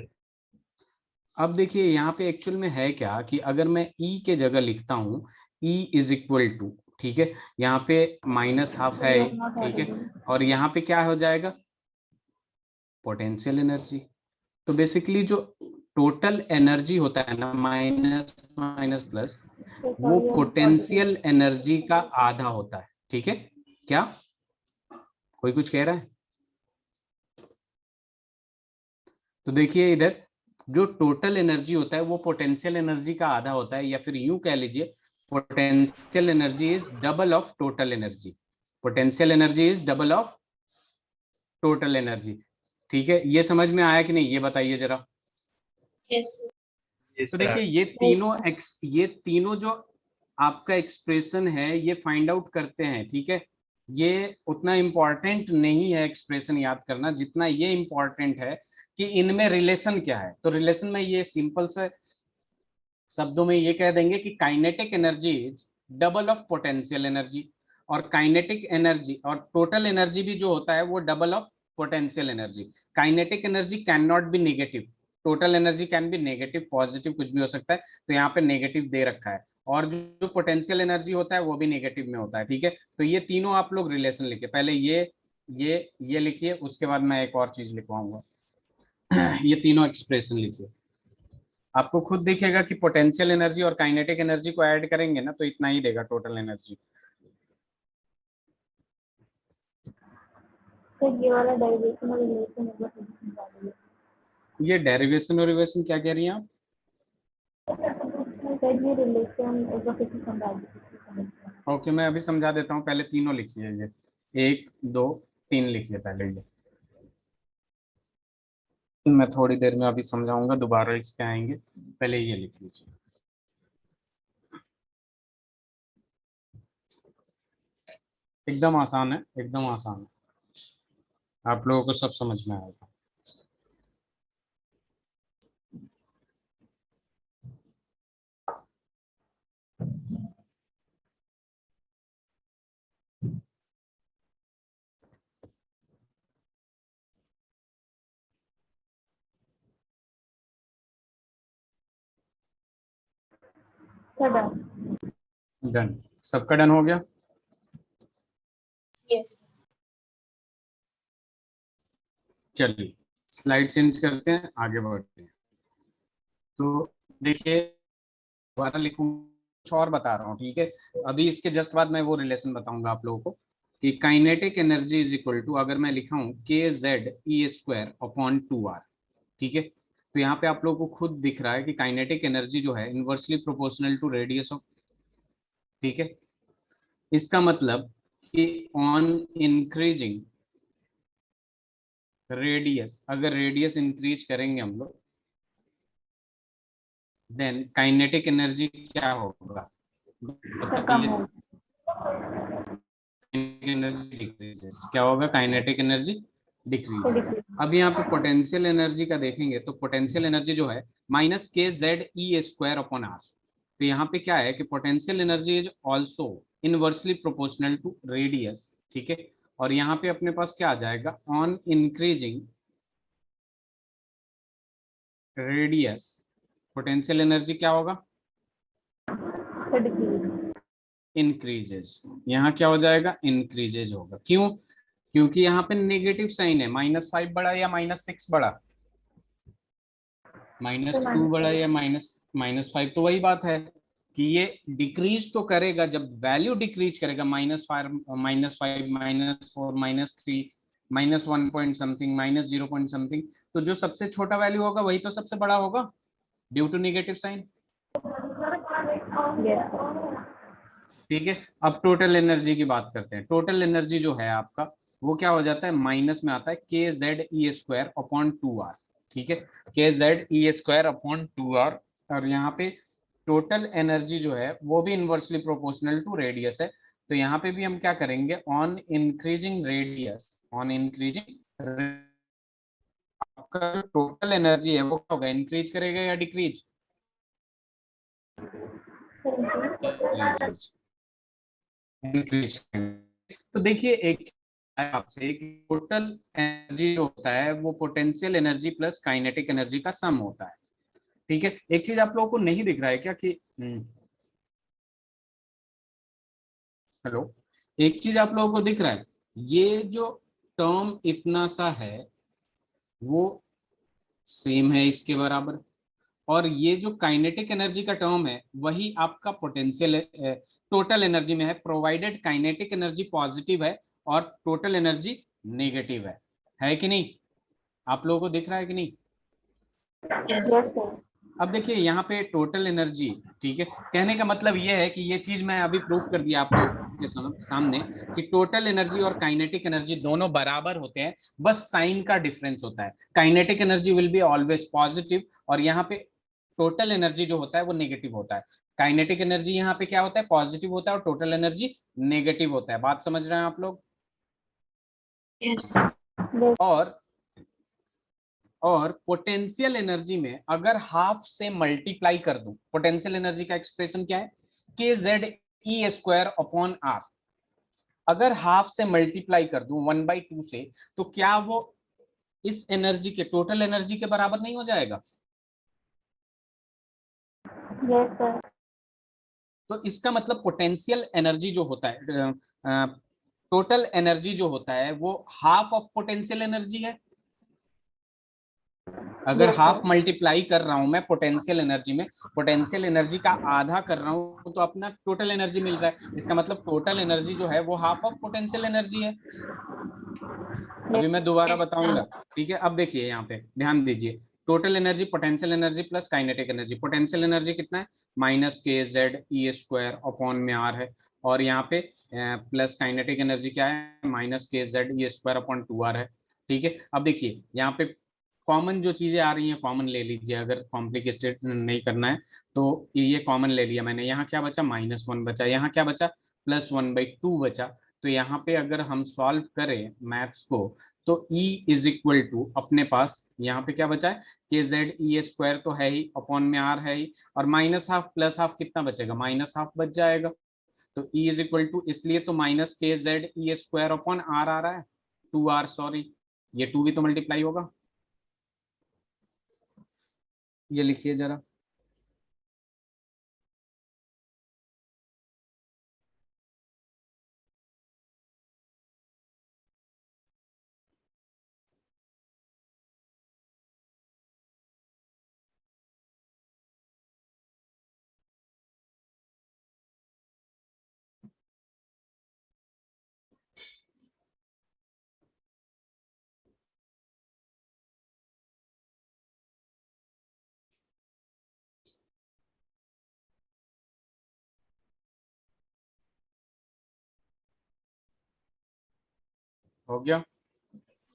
अब देखिए यहाँ पे एक्चुअल में है क्या कि अगर मैं E के जगह लिखता हूँ E इज इक्वल टू, ठीक है, यहाँ पे -½ है, ठीक है, और यहाँ पे क्या हो जाएगा? Potential energy. तो बेसिकली जो टोटल एनर्जी होता है ना, माइनस माइनस प्लस, वो पोटेंशियल एनर्जी का आधा होता है, ठीक है। क्या कोई कुछ कह रहा है? तो देखिए इधर जो टोटल एनर्जी होता है वो पोटेंशियल एनर्जी का आधा होता है, या फिर यूं कह लीजिए potential energy is double of total energy. Potential energy is double of total energy, ठीक है। ये समझ में आया कि नहीं, ये बताइए जरा। यस Yes, तो sir. देखिए ये तीनों जो आपका एक्सप्रेशन है ये फाइंड आउट करते हैं, ठीक है। ये उतना इंपॉर्टेंट नहीं है एक्सप्रेशन याद करना, जितना ये इंपॉर्टेंट है कि इनमें रिलेशन क्या है। तो रिलेशन में ये सिंपल से शब्दों में ये कह देंगे कि kinetic energy is double of potential energy, और काइनेटिक एनर्जी और टोटल एनर्जी भी जो होता है वो double of potential energy. Kinetic energy can not be negative, total energy can be negative positive कुछ भी हो सकता है, तो यहाँ पे नेगेटिव दे रखा है, और जो पोटेंशियल एनर्जी होता है वो भी नेगेटिव में होता है, ठीक है। तो ये तीनों आप लोग रिलेशन लिखिए, पहले ये लिखिए, उसके बाद मैं एक और चीज लिखवाऊंगा। ये तीनों एक्सप्रेशन लिखिए, आपको खुद दिखेगा कि पोटेंशियल एनर्जी और काइनेटिक एनर्जी को ऐड करेंगे ना तो इतना ही देगा टोटल एनर्जी। सर ये वाला डेरिवेशन और रिलेशन एक बार फिर से समझा दीजिए। ये डेरिवेशन और रिलेशन क्या कह रही हैं आप? सर ये रिलेशन एक बार फिर से समझा दीजिए। ओके, मैं अभी समझा देता हूँ, पहले तीनों लिखिए, ये 1 2 3 लिखिए पहले ये, मैं थोड़ी देर में अभी समझाऊंगा, दोबारा इस पे आएंगे, पहले ये लिख लीजिए। एकदम आसान है, एकदम आसान है, आप लोगों को सब समझ में आएगा। Sir done. डन, सबका डन हो गया? यस। चलिए स्लाइड चेंज करते हैं, आगे बढ़ते हैं। तो देखिए, दोबारा लिखूं, कुछ और बता रहा हूँ, ठीक है। अभी इसके जस्ट बाद मैं वो रिलेशन बताऊंगा आप लोगों को कि kinetic energy is equal to, अगर मैं लिखा हूँ के जेड ई स्क्वायर अपॉन 2r, ठीक है। तो यहाँ पे आप लोगों को खुद दिख रहा है कि काइनेटिक एनर्जी जो है inversely proportional to radius of, ठीक है। इसका मतलब कि ऑन इंक्रीजिंग रेडियस, अगर रेडियस इंक्रीज करेंगे हम लोग, देन काइनेटिक एनर्जी क्या होगा, सर कम हो एनर्जी डिक्रीजेस, क्या होगा, काइनेटिक एनर्जी तो डिक्रीज। डिक्रीज। अब यहाँ पे पोटेंशियल एनर्जी का देखेंगे तो पोटेंशियल एनर्जी जो है माइनस के जेड ई स्क्वायर अपॉन आर। तो यहाँ पे क्या है कि potential energy is also inversely proportional to radius, ठीक है। और यहाँ पे अपने पास क्या आ जाएगा, on increasing radius potential energy क्या होगा, सर डिक्रीज। इंक्रीजेज। यहाँ क्या हो जाएगा, इंक्रीजेज होगा। क्यों? क्योंकि यहाँ पे नेगेटिव साइन है, -5 बड़ा या -6 बड़ा, -2 बड़ा या -5, तो वही बात है कि ये डिक्रीज तो करेगा, जब वैल्यू डिक्रीज करेगा, -5 -5 -4 -3 -1 पॉइंट समथिंग -0 पॉइंट समथिंग, तो जो सबसे छोटा वैल्यू होगा वही तो सबसे बड़ा होगा ड्यू टू नेगेटिव साइन, ठीक है। अब टोटल एनर्जी की बात करते हैं। टोटल एनर्जी जो है आपका वो क्या हो जाता है, माइनस में आता है के जेड ई स्क्वायर अपॉन 2r, ठीक है, के जेड ई स्क्वायर अपॉन 2r। और यहाँ पे टोटल एनर्जी जो है वो भी इनवर्सली प्रोपोर्शनल टू रेडियस है, तो यहाँ पे भी हम क्या करेंगे, on increasing radius, on increasing, आपका जो टोटल एनर्जी है वो क्या होगा, इंक्रीज करेगा या डिक्रीज, इंक्रीज। तो देखिए एक आपसे, एक टोटल एनर्जी जो होता है वो potential energy plus kinetic energy का सम होता है, ठीक है। एक चीज आप लोगों को नहीं दिख रहा है क्या कि हेलो, एक चीज आप लोगों को दिख रहा है, ये जो टर्म इतना सा है वो सेम है इसके बराबर, और ये जो काइनेटिक एनर्जी का टर्म है वही आपका पोटेंशियल टोटल एनर्जी में है, प्रोवाइडेड काइनेटिक एनर्जी पॉजिटिव है और टोटल एनर्जी नेगेटिव है कि नहीं? आप लोगों को दिख रहा है कि नहीं? यस। Yes sir. अब देखिए यहाँ पे टोटल एनर्जी, ठीक है, कहने का मतलब ये है कि ये चीज मैं अभी प्रूफ कर दिया आप लोगों के सामने कि टोटल एनर्जी और काइनेटिक एनर्जी दोनों बराबर होते हैं, बस साइन का डिफरेंस होता है। Kinetic energy will be always positive और यहाँ पे टोटल एनर्जी जो होता है वो नेगेटिव होता है। काइनेटिक एनर्जी यहाँ पे क्या होता है, पॉजिटिव होता है, और टोटल एनर्जी नेगेटिव होता है। बात समझ रहे हैं आप लोग? यस। और पोटेंशियल एनर्जी में अगर हाफ से मल्टीप्लाई कर दूं, पोटेंशियल एनर्जी का एक्सप्रेशन क्या है, के जेड ई स्क्वायर अपॉन आर। अगर हाफ से मल्टीप्लाई कर दूं 1/2 से, तो क्या वो इस एनर्जी के टोटल एनर्जी के बराबर नहीं हो जाएगा? Yes, sir. तो इसका मतलब पोटेंशियल एनर्जी जो होता है, टोटल एनर्जी जो होता है वो हाफ ऑफ पोटेंशियल एनर्जी है। अगर Yes, हाफ sir. मल्टीप्लाई कर रहा हूं मैं पोटेंशियल एनर्जी में, पोटेंशियल एनर्जी का आधा कर रहा हूं तो अपना टोटल एनर्जी मिल रहा है। इसका मतलब टोटल एनर्जी जो है वो हाफ ऑफ पोटेंशियल एनर्जी है। अभी मैं दोबारा Yes, बताऊंगा, sir. ठीक है? अब देखिए यहाँ पे ध्यान दीजिए, total energy potential energy plus kinetic energy. Potential energy कितना है? माइनस के जेड ई स्क्वायर अपॉन में आर है, और यहाँ पे प्लस काइनेटिक एनर्जी क्या है? माइनस के जेड ई स्क्वायर अपॉन 2r है। ठीक है, अब देखिए यहाँ पे कॉमन जो चीजें आ रही हैं कॉमन ले लीजिए, अगर कॉम्प्लिकेटेड नहीं करना है तो ये कॉमन ले लिया मैंने। यहाँ क्या बचा? -1 बचा। यहाँ क्या बचा? +1/2 बचा। तो यहाँ पे अगर हम सॉल्व करें मैथ्स को तो E इज इक्वल टू अपने पास यहाँ पे क्या बचा है? के जेड ई स्क्वायर तो है ही, अपॉन में आर है ही, और माइनस हाफ प्लस हाफ कितना बचेगा? -हाफ बच जाएगा। तो E इज इक्वल टू, इसलिए तो माइनस के जेड ई स्क्वायर अपॉन आर आ रहा है, 2r सॉरी, ये 2 भी तो मल्टीप्लाई होगा। ये लिखिए जरा। हो गया?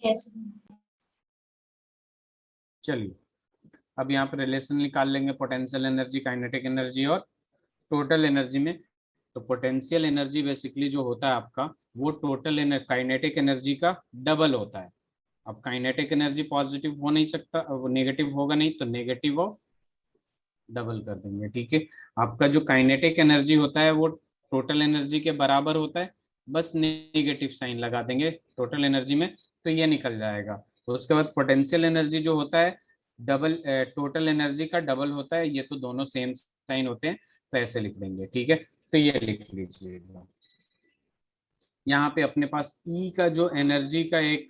Yes. चलिए अब यहाँ पे रिलेशन निकाल लेंगे पोटेंशियल एनर्जी, काइनेटिक एनर्जी और टोटल एनर्जी में। तो पोटेंशियल एनर्जी बेसिकली जो होता है आपका, वो टोटल काइनेटिक एनर्जी का डबल होता है। अब काइनेटिक एनर्जी पॉजिटिव हो नहीं सकता, वो नेगेटिव होगा नहीं, तो नेगेटिव ऑफ डबल कर देंगे। ठीक है, आपका जो काइनेटिक एनर्जी होता है वो टोटल एनर्जी के बराबर होता है, बस नेगेटिव साइन लगा देंगे टोटल एनर्जी में, तो ये निकल जाएगा। तो उसके बाद पोटेंशियल एनर्जी जो होता है डबल, टोटल एनर्जी का डबल होता है। ये तो दोनों सेम साइन होते हैं, तो ऐसे लिख देंगे। ठीक है, तो ये लिख लीजिएगा। यहाँ पे अपने पास ई का जो एनर्जी का एक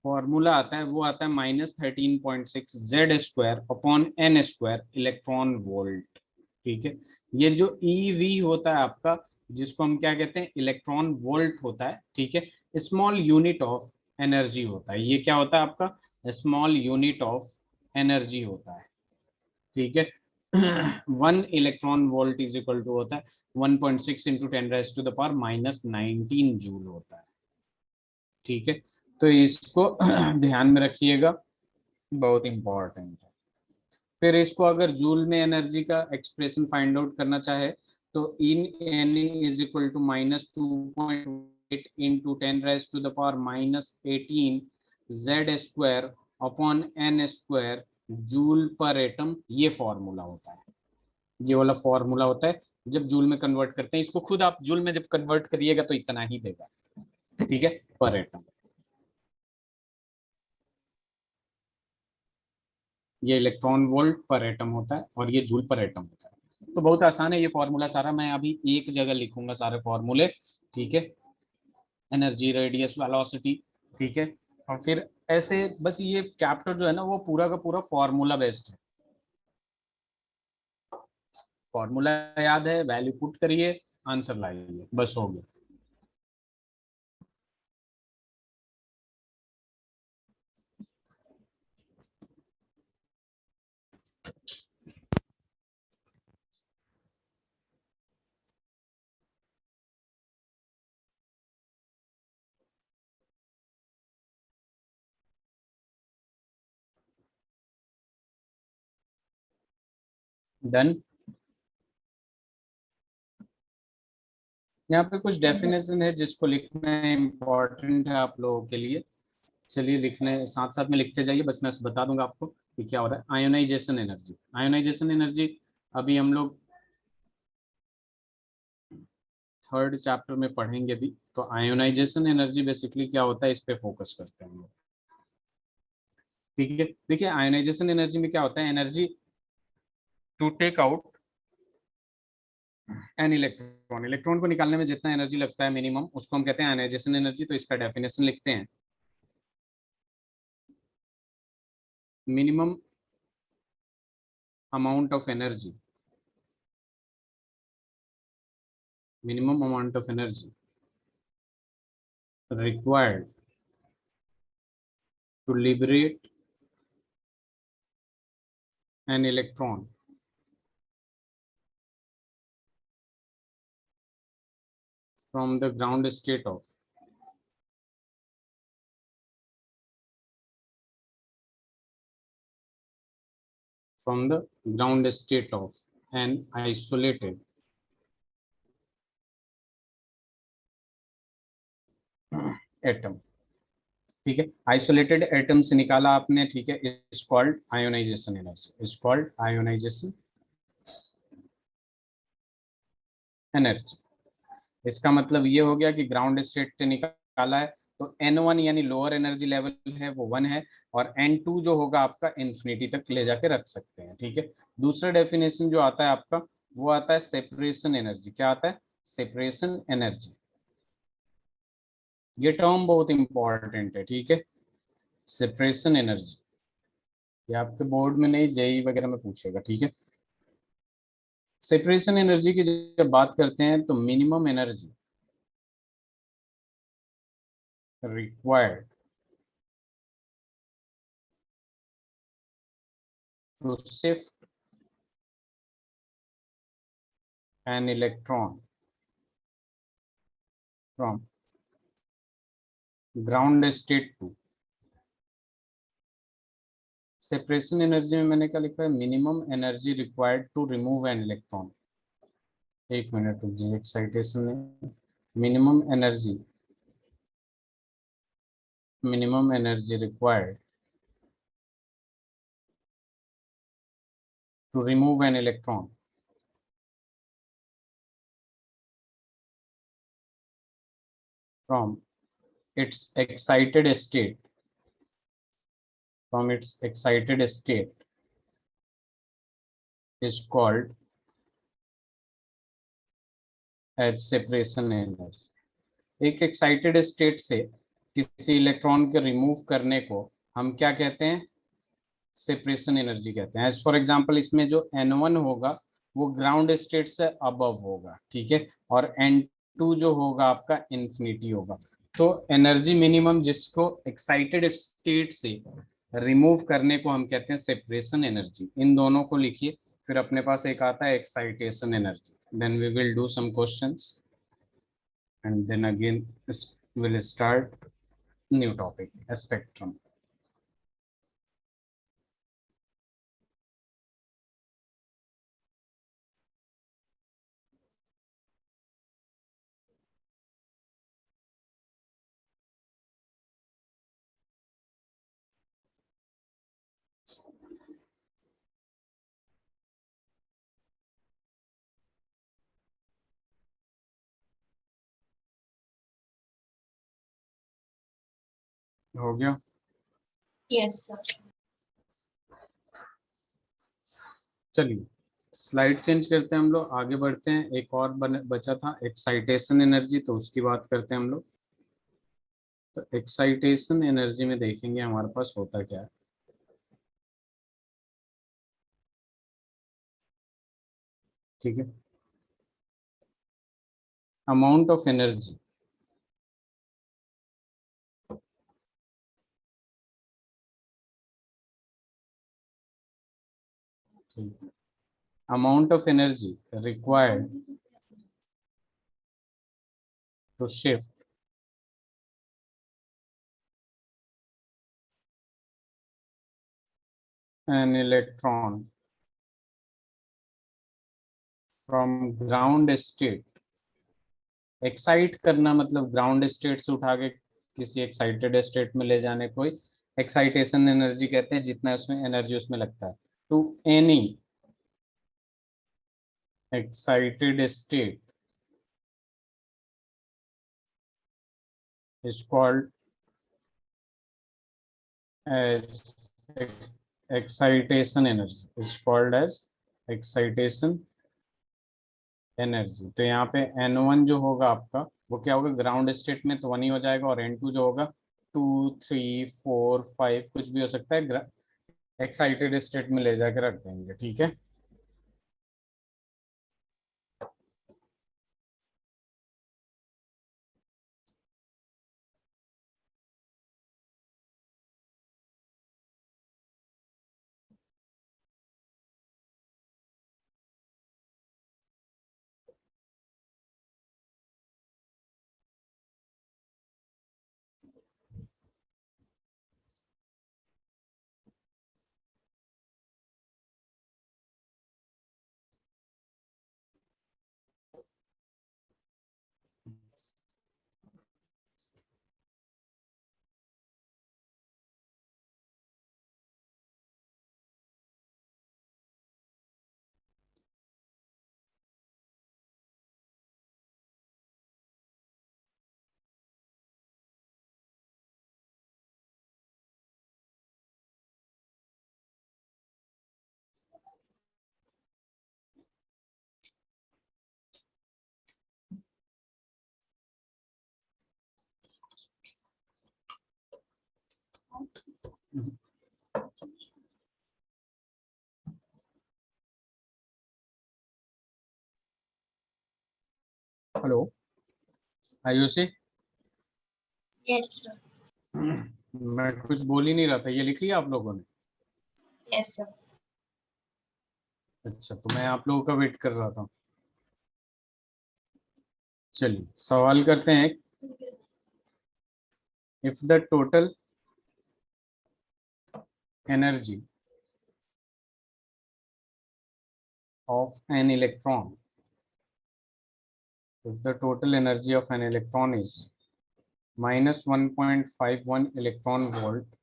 फॉर्मूला आता है वो आता है -13.6 Z square upon N square electron volt. ठीक है, ये जो ईवी होता है आपका, जिसको हम क्या कहते हैं? इलेक्ट्रॉन वोल्ट होता है। ठीक है, स्मॉल यूनिट ऑफ एनर्जी होता है। ये क्या होता है आपका? स्मॉल यूनिट ऑफ एनर्जी होता है। ठीक है, 1 electron volt is equal to होता है 1.6 इंटू 10⁻⁻19 जूल होता है। ठीक है, तो इसको ध्यान में रखिएगा, बहुत इंपॉर्टेंट है। फिर इसको अगर जूल में एनर्जी का एक्सप्रेशन फाइंड आउट करना चाहे तो इन N is equal to -2.8 into 10⁻⁻18 Z square upon N square joule per atom. ये फॉर्मूला होता है, ये वाला फॉर्मूला होता है जब जूल में कन्वर्ट करते हैं। इसको खुद आप जूल में जब कन्वर्ट करिएगा तो इतना ही देगा। ठीक है, पर एटम। ये इलेक्ट्रॉन वोल्ट पर एटम होता है और ये जूल पर एटम होता है। तो बहुत आसान है ये फॉर्मूला सारा, मैं अभी एक जगह लिखूंगा सारे फॉर्मूले। ठीक है, एनर्जी, रेडियस, वेलोसिटी। ठीक है, और फिर ऐसे बस ये चैप्टर जो है ना वो पूरा का पूरा फॉर्मूला बेस्ड है। फॉर्मूला याद है, वैल्यू पुट करिए, आंसर लाइए, बस हो गया। डन। यहाँ पे कुछ डेफिनेशन है जिसको लिखना इम्पोर्टेंट है आप लोगों के लिए। चलिए लिखने साथ साथ में लिखते जाइए, बस मैं बता दूंगा आपको कि क्या हो रहा है। आयोनाइजेशन एनर्जी, आयोनाइजेशन एनर्जी अभी हम लोग थर्ड चैप्टर में पढ़ेंगे भी। तो आयोनाइजेशन एनर्जी बेसिकली क्या होता है, इस पे फोकस करते हैं हम लोग। ठीक है, देखिए आयोनाइजेशन एनर्जी में क्या होता है, energy to take out an electron, electron को निकालने में जितना एनर्जी लगता है मिनिमम, उसको हम कहते हैं आयोनाइजेशन एनर्जी। तो इसका डेफिनेशन लिखते हैं, minimum amount of energy, minimum amount of energy required to liberate an electron from the ground state of an isolated atom। ठीक है, आइसोलेटेड एटम से निकाला आपने, ठीक है, is called ionisation energy, is called ionisation energy. इसका मतलब ये हो गया कि ग्राउंड स्टेट से निकाला है तो N1 यानी लोअर एनर्जी लेवल है वो 1 है, और N2 जो होगा आपका इन्फिनिटी तक ले जाके रख सकते हैं। ठीक है, दूसरा डेफिनेशन जो आता है आपका वो आता है सेपरेशन एनर्जी। क्या आता है, सेपरेशन एनर्जी। ये टर्म बहुत इंपॉर्टेंट है, ठीक है, सेपरेशन एनर्जी। ये आपके बोर्ड में नहीं, जेई वगैरह में पूछेगा। ठीक है, सेपरेशन एनर्जी की जब बात करते हैं तो minimum energy required to shift an electron from ground state to, separation energy में मैंने क्या लिखा है, minimum energy required to remove an electron. एक मिनट रुकिए, एक्साइटेशन में minimum energy required to remove an electron from its excited state, is called as separation energy। एक excited state से किसी इलेक्ट्रॉन को रिमूव करने को हम क्या कहते हैं, सेपरेशन एनर्जी कहते हैं। एज फॉर एग्जांपल इसमें जो N1 होगा वो ग्राउंड स्टेट से अबव होगा, ठीक है, और N2 जो होगा आपका इन्फिनिटी होगा। तो एनर्जी मिनिमम जिसको एक्साइटेड स्टेट से रिमूव करने को हम कहते हैं सेपरेशन एनर्जी। इन दोनों को लिखिए, फिर अपने पास एक आता है excitation energy. Then we will do some questions and then again we'll start new topic, a spectrum। हो गया, Yes, sir. चलिए स्लाइड चेंज करते हैं, हम लोग आगे बढ़ते हैं। एक और बचा था एक्साइटेशन एनर्जी, तो उसकी बात करते हैं हम लोग। तो एक्साइटेशन एनर्जी में देखेंगे हमारे पास होता क्या है। ठीक है, amount of energy amount of energy required to shift an electron from ground state, excite करना मतलब ग्राउंड स्टेट से उठा के किसी एक्साइटेड स्टेट में ले जाने को एक्साइटेशन एनर्जी कहते हैं, जितना उसमें एनर्जी उसमें लगता है। To any excited state is called as excitation energy is called as excitation energy। तो यहाँ पे N1 जो होगा आपका वो क्या होगा, ग्राउंड स्टेट में तो 1 ही हो जाएगा, और N2 जो होगा 2 3 4 5 कुछ भी हो सकता है, एक्साइटेड स्टेट में ले जाकर रख देंगे। ठीक है, हेलो आयुषी। Yes, sir. मैं कुछ बोल ही नहीं रहा था, ये लिख लिया आप लोगों ने? Yes, sir. अच्छा, तो मैं आप लोगों का वेट कर रहा था। चलिए सवाल करते हैं। If the total energy of an electron, if the total energy of an electron is minus 1.51 electron volt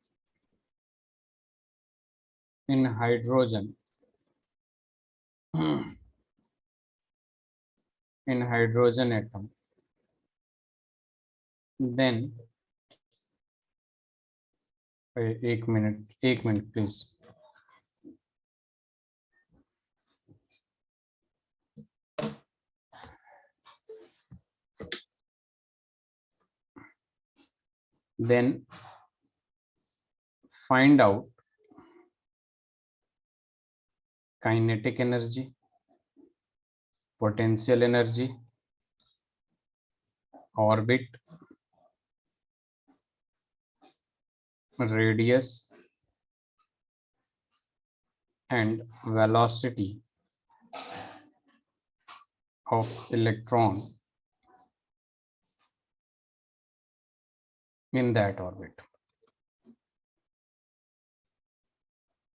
in hydrogen in hydrogen atom, then एक minute please. then find out kinetic energy, potential energy, orbit, radius and velocity of electron in that orbit,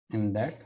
in that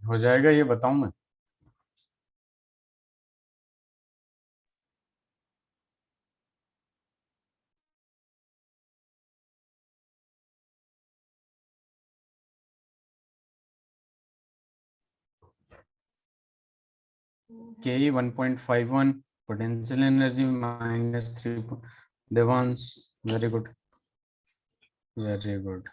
हो जाएगा, ये बताऊं मैं? Ke 1.51, potential energy -3. Devans, very good, very good।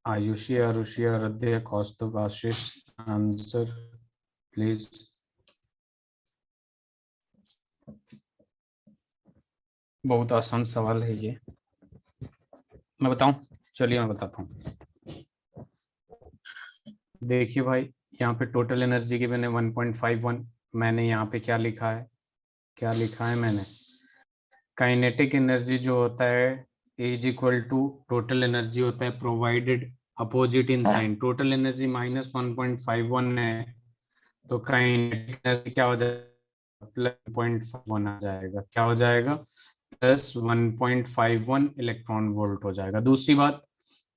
Ayushi, Arushi, आराध्य, कौस्तुभ, आशीष, answer please. बहुत आसान सवाल है ये, मैं बताऊं? चलिए मैं बताता हूँ। देखिए भाई, यहाँ पे टोटल एनर्जी की मैंने 1.51, मैंने यहाँ पे क्या लिखा है, क्या लिखा है मैंने, काइनेटिक एनर्जी जो होता है is equal to total energy होता है provided opposite in sign. Total energy -1.51 है, तो काइनेटिक एनर्जी क्या हो जाएगा, +1 आ जाएगा। क्या हो जाएगा? +1.51 इलेक्ट्रॉन वोल्ट हो जाएगा। दूसरी बात,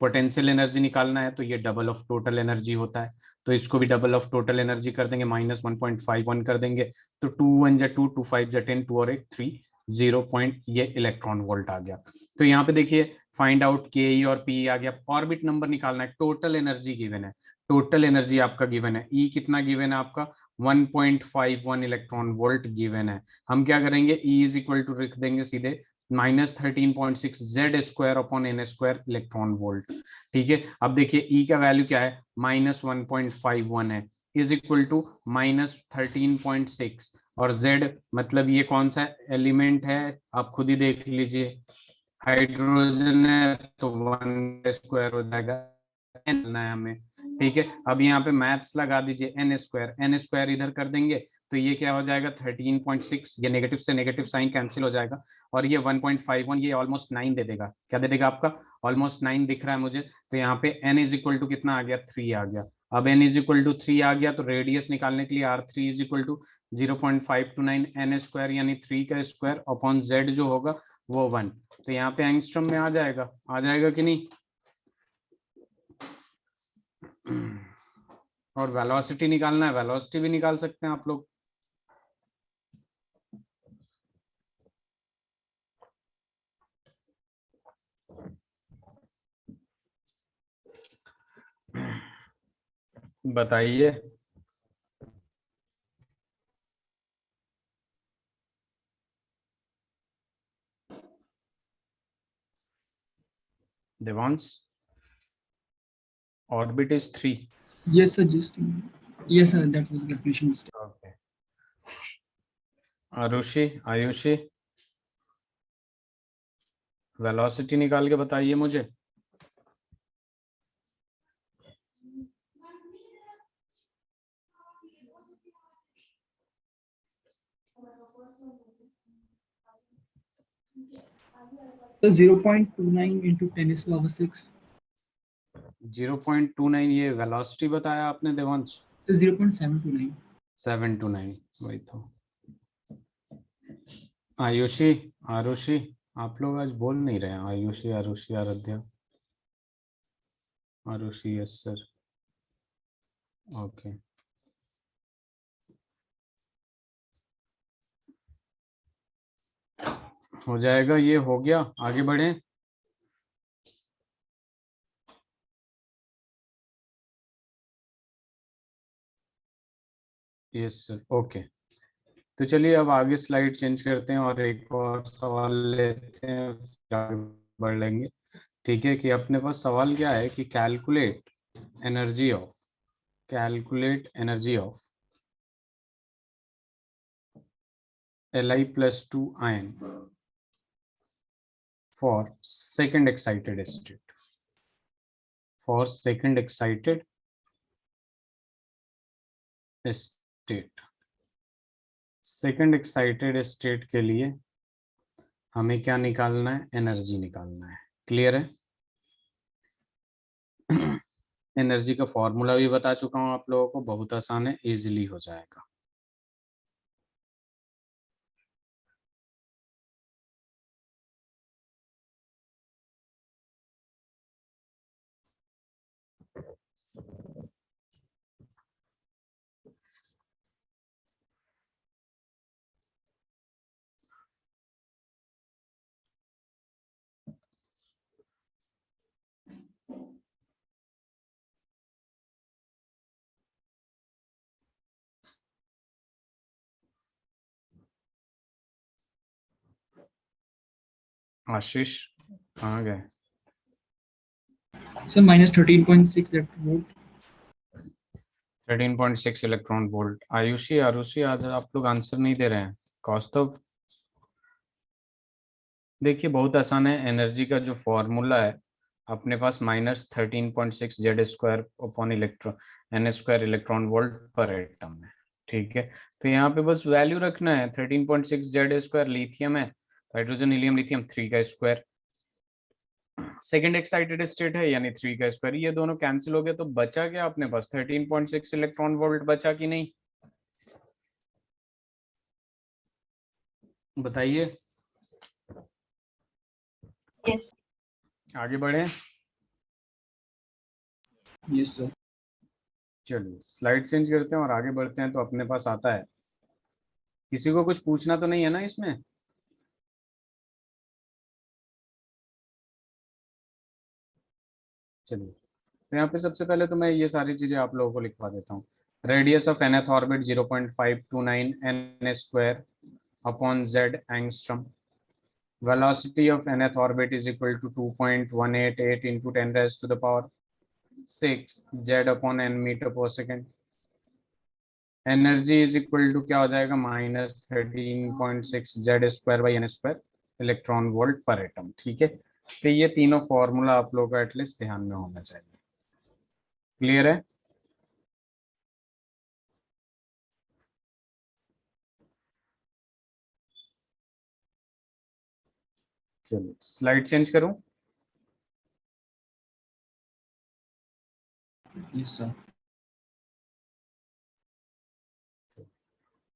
पोटेंशियल एनर्जी निकालना है तो ये डबल ऑफ टोटल एनर्जी होता है, तो इसको भी डबल ऑफ टोटल एनर्जी कर देंगे, -1.51 कर देंगे, तो 2 1 जा 2, 2 5 जा 10, 2 और 1 3, 0 पॉइंट ये इलेक्ट्रॉन वोल्ट आ गया। तो यहाँ पे देखिए फाइंड आउट के ई और पी आ गया। ऑर्बिट नंबर निकालना है, टोटल एनर्जी गिवन है, टोटल एनर्जी आपका गिवन है, ई कितना गिवन है आपका 1.51 इलेक्ट्रॉन वोल्ट गिवन है। हम क्या करेंगे, ई इज इक्वल टू लिख देंगे सीधे -13.6 Z square upon N square electron volt. ठीक है, अब देखिए ई का वैल्यू क्या है, -1.51 है, इज इक्वल टू -13.6, और जेड मतलब ये कौन सा एलिमेंट है आप खुद ही देख लीजिए, हाइड्रोजन है, तो 1 स्क्वायर हो जाएगा, एन है हमें। ठीक है, अब यहाँ पे मैथ्स लगा दीजिए, एन स्क्वायर, एन स्क्वायर इधर कर देंगे तो ये क्या हो जाएगा 13.6, ये नेगेटिव से नेगेटिव साइन कैंसिल हो जाएगा, और ये 1.51 ये ऑलमोस्ट 9 दे देगा। क्या दे देगा आपका? ऑलमोस्ट 9 दिख रहा है मुझे, तो यहाँ पे n इज इक्वल टू कितना आ गया, 3 आ गया। अब n इज इक्वल टू 3 आ गया, तो रेडियस निकालने के लिए r3 is equal to 0.529 N square यानी 3 का स्क्वायर अपॉन z जो होगा वो 1, तो यहाँ पे एंगस्ट्रम में आ जाएगा, आ जाएगा कि नहीं? और वेलोसिटी निकालना है, वेलोसिटी भी निकाल सकते हैं आप लोग। बताइए। Devansh, orbit is 3। Yes, sir. Just yes, sir. That was calculation mistake. Okay, Arushi, Ayushi, velocity निकाल के बताइए मुझे। So 0.29 into 10 is to power 6. 0.29 ये वेलोसिटी बताया आपने देवांश? So 0.729. 729, वही तो। आयुषी, आरुषि, आप लोग आज बोल नहीं रहे हैं। Ayushi, Arushi, Aaradhya, Arushi, yes sir, okay. हो जाएगा, ये हो गया, आगे बढ़े। Yes sir, okay. तो चलिए अब आगे स्लाइड चेंज करते हैं और एक और सवाल लेते हैं, फिर आगे बढ़ लेंगे। ठीक है, कि अपने पास सवाल क्या है कि calculate energy of, calculate energy of Li+2 ion for second excited state, for second excited state। Second excited state के लिए हमें क्या निकालना है, एनर्जी निकालना है। क्लियर है? एनर्जी का फॉर्मूला भी बता चुका हूं आप लोगों को, बहुत आसान है, इजीली हो जाएगा। आशीष कहाँ गए? So minus 13.6 electron volt. 13.6 electron volt. Ayushi Arushi आज आप लोग आंसर नहीं दे रहे हैं। कौस्तुभ देखिए बहुत आसान है। एनर्जी का जो फॉर्मूला है अपने पास -13.6 Z square upon electron N square electron volt पर एटम है। ठीक है, तो यहाँ पे बस वैल्यू रखना है। 13.6 जेड स्क्वायर लिथियम है, हाइड्रोजन हीलियम लिथियम 3 का स्क्वायर। सेकेंड एक्साइटेड स्टेट है यानी 3 का स्क्वायर। ये दोनों कैंसिल हो गए तो बचा क्या अपने पास? 13.6 इलेक्ट्रॉन वोल्ट बचा कि नहीं? बताइए। Yes. आगे बढ़े। Yes, sir. चलिए स्लाइड चेंज करते हैं और आगे बढ़ते हैं। तो अपने पास आता है, किसी को कुछ पूछना तो नहीं है ना इसमें? चलिए, तो यहाँ पे सबसे पहले तो मैं ये सारी चीजें आप लोगों को लिखवा देता हूँ। Radius of nth orbit 0.529 n square upon z angstrom. Velocity of nth orbit is equal to 2.188 into 10 raised to the power 6 z upon n metre पर second. Energy is equal to क्या हो जाएगा? -13.6 Z square by n square electron volt पर atom. ठीक है, तो ये तीनों फॉर्मूला आप लोगों का एटलीस्ट ध्यान में होना चाहिए। क्लियर है? चलिए स्लाइड चेंज करूं। Yes, sir.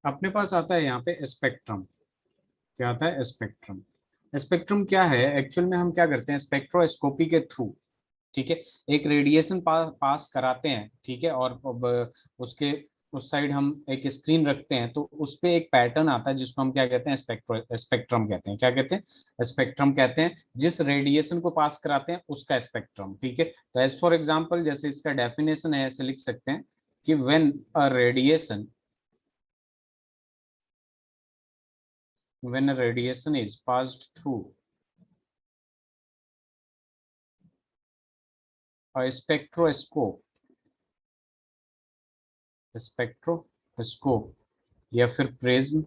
अपने पास आता है यहाँ पे स्पेक्ट्रम। क्या आता है? स्पेक्ट्रम। स्पेक्ट्रम क्या है एक्चुअल में? हम क्या करते हैं स्पेक्ट्रोस्कोपी के थ्रू, ठीक है, एक रेडिएशन पास कराते हैं। ठीक है, और अब उसके उस साइड हम एक स्क्रीन रखते हैं तो उस पे एक पैटर्न आता है जिसको हम क्या कहते हैं? स्पेक्ट्रम कहते हैं। क्या कहते हैं? स्पेक्ट्रम कहते हैं। जिस रेडिएशन को पास कराते हैं उसका स्पेक्ट्रम। ठीक है, तो एज फॉर एग्जांपल जैसे इसका डेफिनेशन है ऐसे लिख सकते हैं कि when a radiation is passed through a spectroscope या फिर prism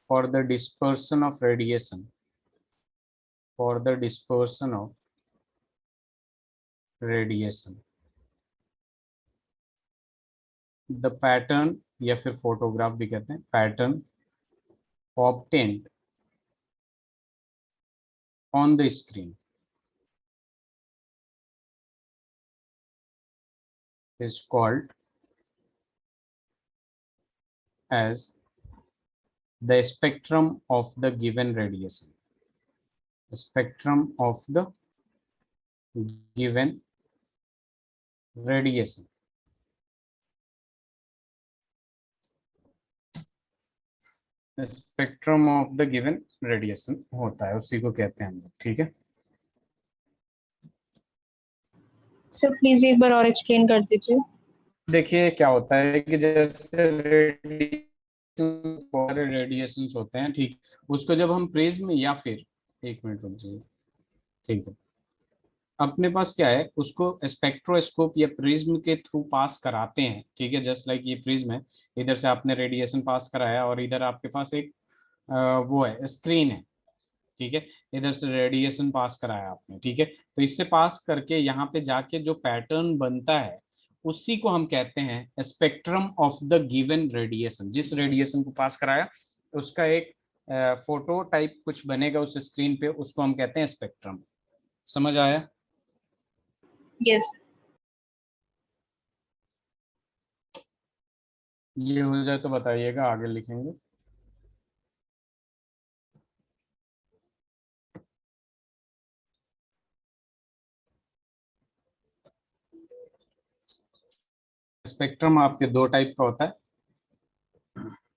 for the dispersion of radiation the pattern या फिर फोटोग्राफ भी कहते हैं, pattern obtained on the screen is called as the spectrum of the given radiation. Spectrum of the given radiation. Spectrum of the given radiation होता है, उसी को कहते हैं हम लोग। ठीक है, सर प्लीज एक बार और एक्सप्लेन कर दीजिए। देखिए क्या होता है कि जैसे रेडिएशन होते हैं, ठीक, उसको जब हम प्रिज्म या फिर एक मिनट रुक जाइए, ठीक है, अपने पास क्या है उसको स्पेक्ट्रोस्कोप या प्रिज्म के थ्रू पास कराते हैं। ठीक है, जस्ट लाइक ये प्रिज्म है, इधर से आपने रेडिएशन पास कराया और इधर आपके पास एक वो है स्क्रीन है। ठीक है, इधर से रेडिएशन पास कराया आपने। ठीक है, तो इससे पास करके यहाँ पे जाके जो पैटर्न बनता है उसी को हम कहते हैं spectrum of the given radiation. जिस रेडिएशन को पास कराया उसका एक फोटो टाइप कुछ बनेगा उस स्क्रीन पे, उसको हम कहते हैं स्पेक्ट्रम। समझ आया? यस। ये हो जाए तो बताइएगा, आगे लिखेंगे। स्पेक्ट्रम आपके दो टाइप का होता है।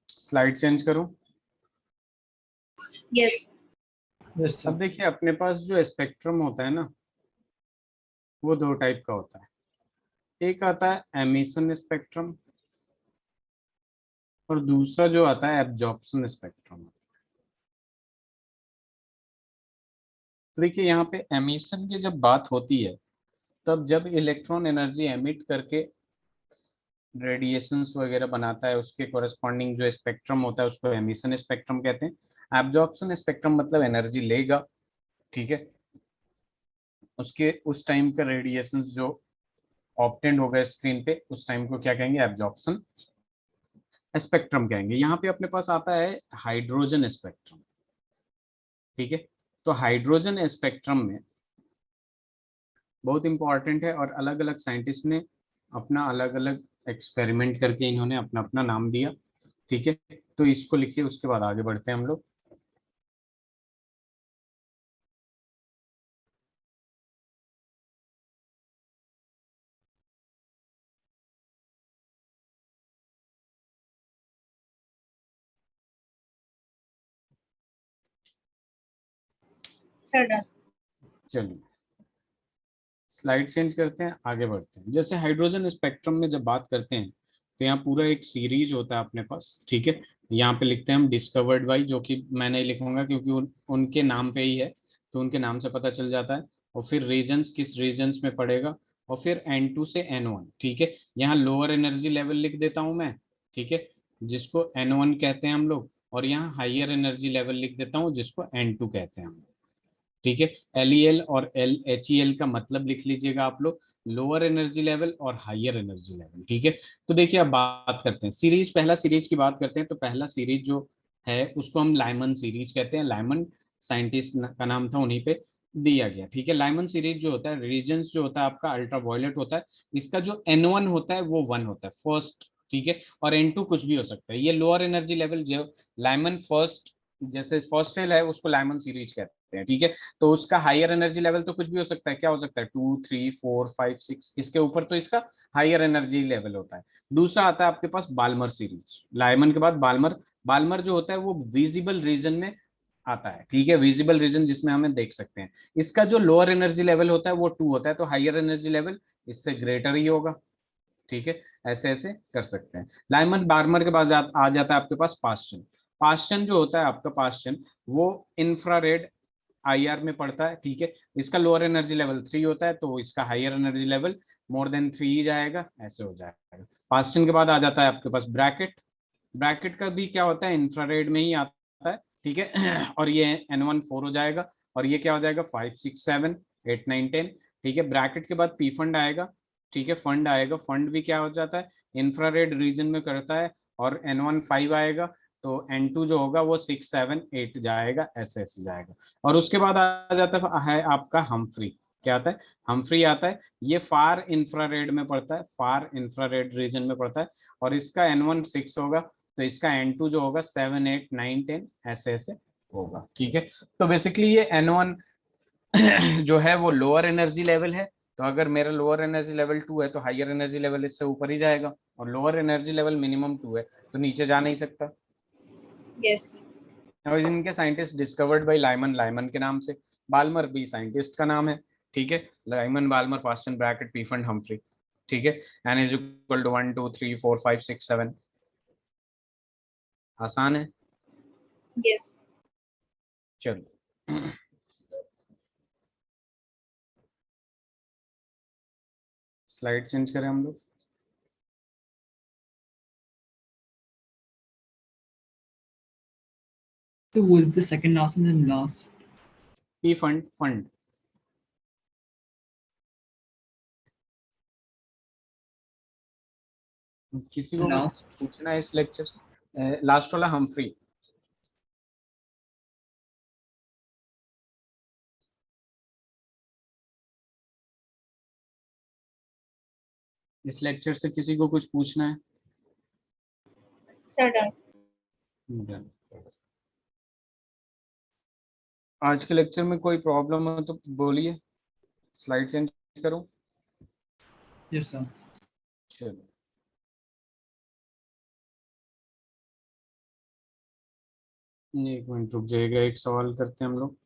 स्लाइड चेंज करूं। यस। Yes, sir. अब देखिए अपने पास जो स्पेक्ट्रम होता है ना वो दो टाइप का होता है। एक आता है एमिशन स्पेक्ट्रम और दूसरा जो आता है एब्जॉर्प्शन स्पेक्ट्रम। तो देखिए यहाँ पे एमिशन की जब बात होती है, तब जब इलेक्ट्रॉन एनर्जी एमिट करके रेडिएशंस वगैरह बनाता है, उसके कोरस्पॉन्डिंग जो स्पेक्ट्रम होता है उसको एमिशन स्पेक्ट्रम कहते हैं। एब्जॉर्प्शन स्पेक्ट्रम मतलब एनर्जी लेगा, ठीक है, उसके उस टाइम का रेडिएशंस जो ऑब्टेंड होगा स्क्रीन पे, उस टाइम को क्या कहेंगे, एब्जॉर्प्शन स्पेक्ट्रम कहेंगे। यहाँ पे अपने पास आता है हाइड्रोजन स्पेक्ट्रम, ठीक है। तो हाइड्रोजन स्पेक्ट्रम में बहुत इंपॉर्टेंट है, और अलग अलग साइंटिस्ट ने अपना अलग अलग एक्सपेरिमेंट करके इन्होंने अपना अपना नाम दिया, ठीक है। तो इसको लिखिए, उसके बाद आगे बढ़ते हैं हम लोग। Sir done. चलिए स्लाइड चेंज करते हैं, आगे बढ़ते हैं। जैसे हाइड्रोजन स्पेक्ट्रम में जब बात करते हैं, तो यहाँ पूरा एक सीरीज होता है अपने पास, ठीक है। यहाँ पे लिखते हैं हम डिस्कवर्ड बाई, जो कि मैं नहीं लिखूंगा क्योंकि उनके नाम पे ही है, तो उनके नाम से पता चल जाता है। और फिर रीजन्स, किस रीजन्स में पड़ेगा, और फिर N2 से N1, ठीक है। यहाँ लोअर एनर्जी लेवल लिख देता हूँ मैं, ठीक है, जिसको N1 कहते हैं हम लोग। और यहाँ हाइयर एनर्जी लेवल लिख देता हूँ, जिसको N2 कहते हैं हम लोग, ठीक है। LEL और HEL का मतलब लिख लीजिएगा आप लोग, लोअर एनर्जी लेवल और हाइयर एनर्जी लेवल, ठीक है। तो देखिए अब बात करते हैं सीरीज, पहला सीरीज की बात करते हैं। तो पहला सीरीज जो है उसको हम लाइमन सीरीज कहते हैं। लाइमन साइंटिस्ट का नाम था, उन्हीं पे दिया गया, ठीक है। लाइमन सीरीज जो होता है, रीजन्स जो होता है आपका अल्ट्रावायलेट होता है। इसका जो N1 होता है वो 1 होता है, फर्स्ट, ठीक है। और N2 कुछ भी हो सकता है। ये लोअर एनर्जी लेवल जो लाइमन फर्स्ट, जैसे फर्स्ट सेल है उसको लाइमन सीरीज कहते हैं, ठीक है। तो उसका हाइयर एनर्जी लेवल तो कुछ भी हो सकता है, क्या हो सकता है, 2 3 4 5 6, इसके ऊपर तो इसका हाइयर एनर्जी लेवल होता है। दूसरा आता है आपके पास बाल्मर सीरीज, लाइमन के बाद बाल्मर। बाल्मर जो होता है वो विजिबल रीजन में आता है, ठीक है, विजिबल रीजन जिसमें हमें देख सकते हैं। इसका जो लोअर एनर्जी लेवल होता है वो 2 होता है, तो हाइयर एनर्जी लेवल इससे ग्रेटर ही होगा, ठीक है। ऐसे ऐसे कर सकते हैं। लाइमन बार्मर के बाद आ जाता है आपके पास पास्चन। पास्चन जो होता है आपका, पास्चन वो इंफ्रारेड IR में पड़ता है, ठीक है। इसका लोअर एनर्जी लेवल 3 होता है, तो इसका higher energy level more than 3 ही जाएगा, ऐसे हो जाएगा। पास्चन के बाद आ जाता है आपके पास ब्रैकेट। ब्रैकेट का भी क्या होता है, इंफ्रारेड में ही आता है, ठीक है। और ये N1 4 हो जाएगा, और ये क्या हो जाएगा, 5 6 7 8 9 10, ठीक है। ब्रैकेट के बाद पी फंड आएगा, ठीक है, फंड आएगा। फंड भी क्या हो जाता है, इंफ्रारेड रीजन में करता है, और N1 5 आएगा, तो N2 जो होगा वो 6 7 8 जाएगा, ऐसे ऐसे जाएगा। और उसके बाद आ जाता है आपका हम्फ्री। क्या आता है, हम्फ्री आता है। ये फार इंफ्रारेड में पड़ता है, फार इंफ्रारेड रीजन में पड़ता है। और इसका N1 6 होगा, तो इसका N2 जो होगा 7 8 9 10, ऐसे ऐसे होगा, ठीक है। तो बेसिकली ये N1 जो है वो लोअर एनर्जी लेवल है। तो अगर मेरा लोअर एनर्जी लेवल 2 है, तो हाइयर एनर्जी लेवल इससे ऊपर ही जाएगा। और लोअर एनर्जी लेवल मिनिमम 2 है, तो नीचे जा नहीं सकता। यस। और इनके scientist discovered by Lyman, Lyman के नाम से। बाल्मर भी साइंटिस्ट का नाम है, ठीक है। Lyman, Balmer, Paschen, Brackett, Pfund, Humphrey, ठीक है। N is equal to 1 2 3 4 5 6 7। आसान है। यस। चलो स्लाइड चेंज करें हम लोग। So was the second last one and last? P fund, fund. किसी को कुछ Last. पूछना है इस लेक्चर से? लास्ट वाला हम्फ्री। इस लेक्चर से किसी को कुछ पूछना है? Sir done. Done. आज के लेक्चर में कोई प्रॉब्लम हो तो बोलिए, स्लाइड चेंज करूं? Yes, sir. चलो एक मिनट रुक जाइएगा, एक सवाल करते हैं हम लोग।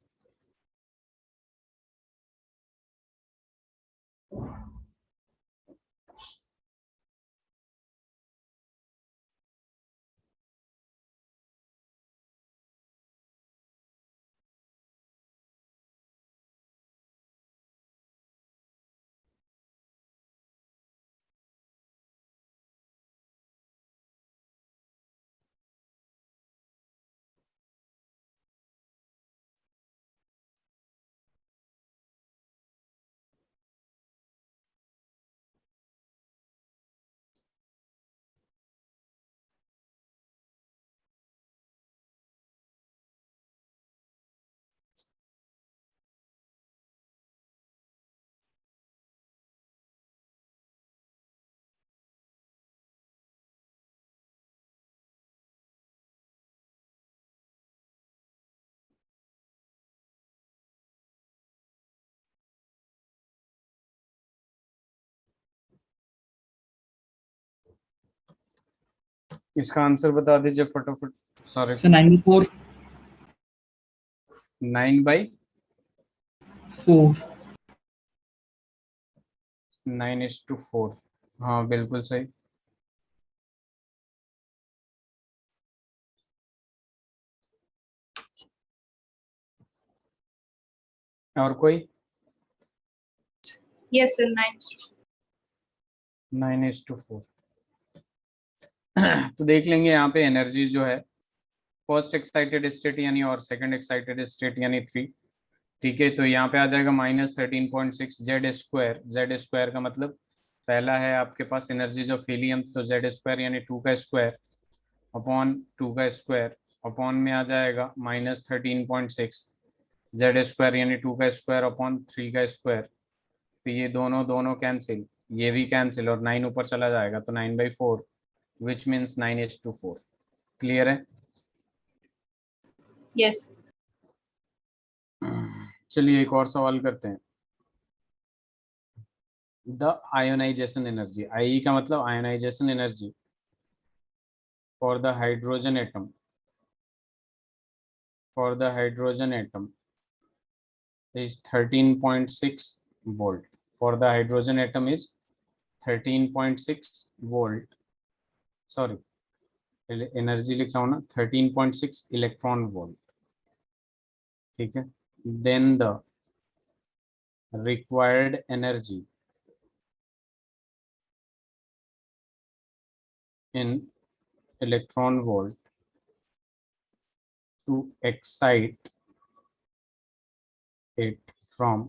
इसका आंसर बता दीजिए फटाफट। Sorry, So 9/4. 9/4। 4. 9:4। हाँ बिल्कुल सही। और कोई? Yes, sir. 9. 9:4। तो देख लेंगे यहाँ पे एनर्जी जो है, फर्स्ट एक्साइटेड स्टेट यानी और सेकंड एक्साइटेड स्टेट यानी 3। ठीक है, तो यहाँ पे आ जाएगा -13.6 Z²। Z² का मतलब पहला है आपके पास एनर्जीज ऑफ हीलियम, तो Z² यानी 2 का स्क्वायर अपॉन 2 का स्क्वायर अपॉन में आ जाएगा -13.6 Z² यानी 2 का स्क्वायर अपॉन 3 का स्क्वायर। तो ये दोनों दोनों कैंसिल, ये भी कैंसिल, और 9 ऊपर चला जाएगा तो 9/4 विच मीन्स 9:4। क्लियर है? Yes. चलिए एक और सवाल करते हैं। द आयोनाइजेशन एनर्जी, आई का मतलब ionisation energy for the hydrogen atom, is 13.6 volt. For the hydrogen atom is 13.6 volt. Sorry, energy लिख रहा हूँ ना, 13.6 इलेक्ट्रॉन वोल्ट। ठीक है, then the required energy in electron volt to excite it from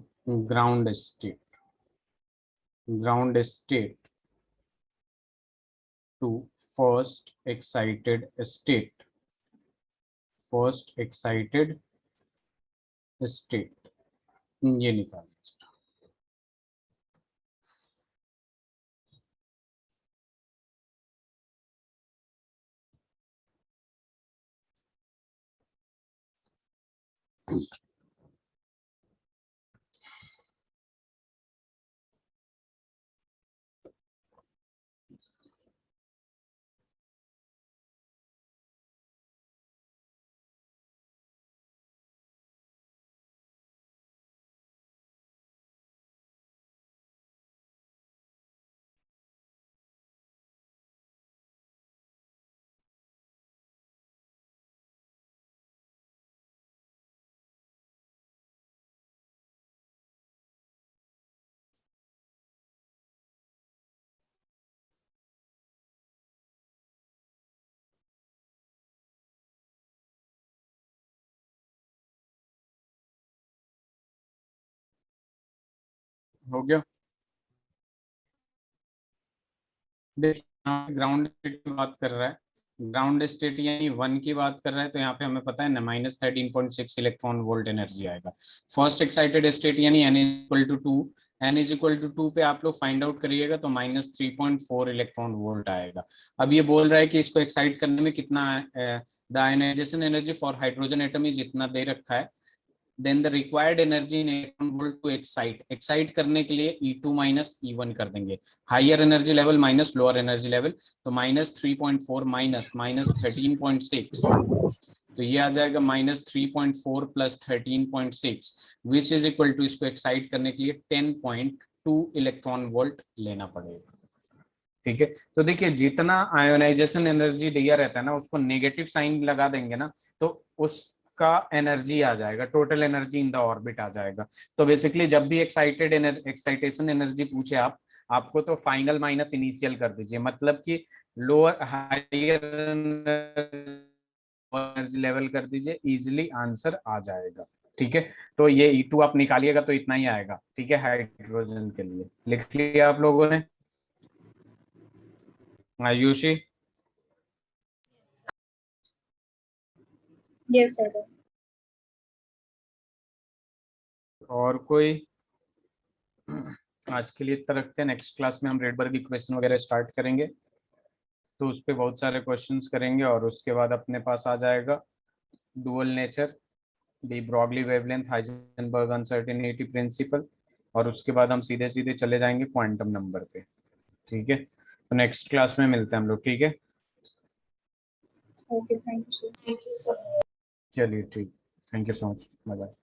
ground state to first excited state ये निकाल। हो गया। देखिए ग्राउंड स्टेट की बात कर रहा है, ग्राउंड स्टेट यानी 1 की बात कर रहा है, तो यहाँ पे हमें पता है ना -13.6 इलेक्ट्रॉन वोल्ट एनर्जी आएगा। फर्स्ट एक्साइटेड स्टेट यानी n=2, n=2 पे आप लोग फाइंड आउट करिएगा तो -3.4 इलेक्ट्रॉन वोल्ट आएगा। अब ये बोल रहा है कि इसको एक्साइट करने में कितना, the ionisation energy for hydrogen atom is इतना दे रखा है, then the required energy in electron volt to excite करने के लिए E2 माइनस E1 कर देंगे, higher energy level minus lower energy level, तो -3.4 माइनस -13.6, तो ये आ जाएगा -3.4 plus 13.6 which is equal to, इसको एक्साइट करने के लिए 10.2 इलेक्ट्रॉन वोल्ट लेना पड़ेगा। ठीक है, तो देखिए जितना आयोनाइजेशन एनर्जी दिया रहता है ना, उसको नेगेटिव साइन लगा देंगे ना, तो उसका एनर्जी आ जाएगा, total energy in the orbit आ जाएगा। तो बेसिकली जब भी एक्साइटेशन एनर्जी पूछे आपको तो फाइनल माइनस इनिशियल कर दीजिए, मतलब कि लोअर हायर एनर्जी लेवल कर दीजिए, इजिली आंसर आ जाएगा। ठीक है, तो ये E2 आप निकालिएगा तो इतना ही आएगा। ठीक है, हाइड्रोजन के लिए लिख लिया आप लोगों ने? आयुषी? Yes, sir. और कोई? आज के लिए इतना रखते हैं, नेक्स्ट क्लास में हम रेडबर्ग इक्वेशन वगैरह स्टार्ट करेंगे, तो उस पर बहुत सारे क्वेश्चंस करेंगे, और उसके बाद अपने पास आ जाएगा dual nature, de Broglie wavelength, Heisenberg uncertainty principle, और उसके बाद हम सीधे सीधे चले जाएंगे क्वांटम नंबर पे। ठीक है, तो नेक्स्ट क्लास में मिलते हैं हम लोग। ठीक है। Okay, thank you, sir. Thank you sir. चलिए ठीक, thank you so much, bye bye.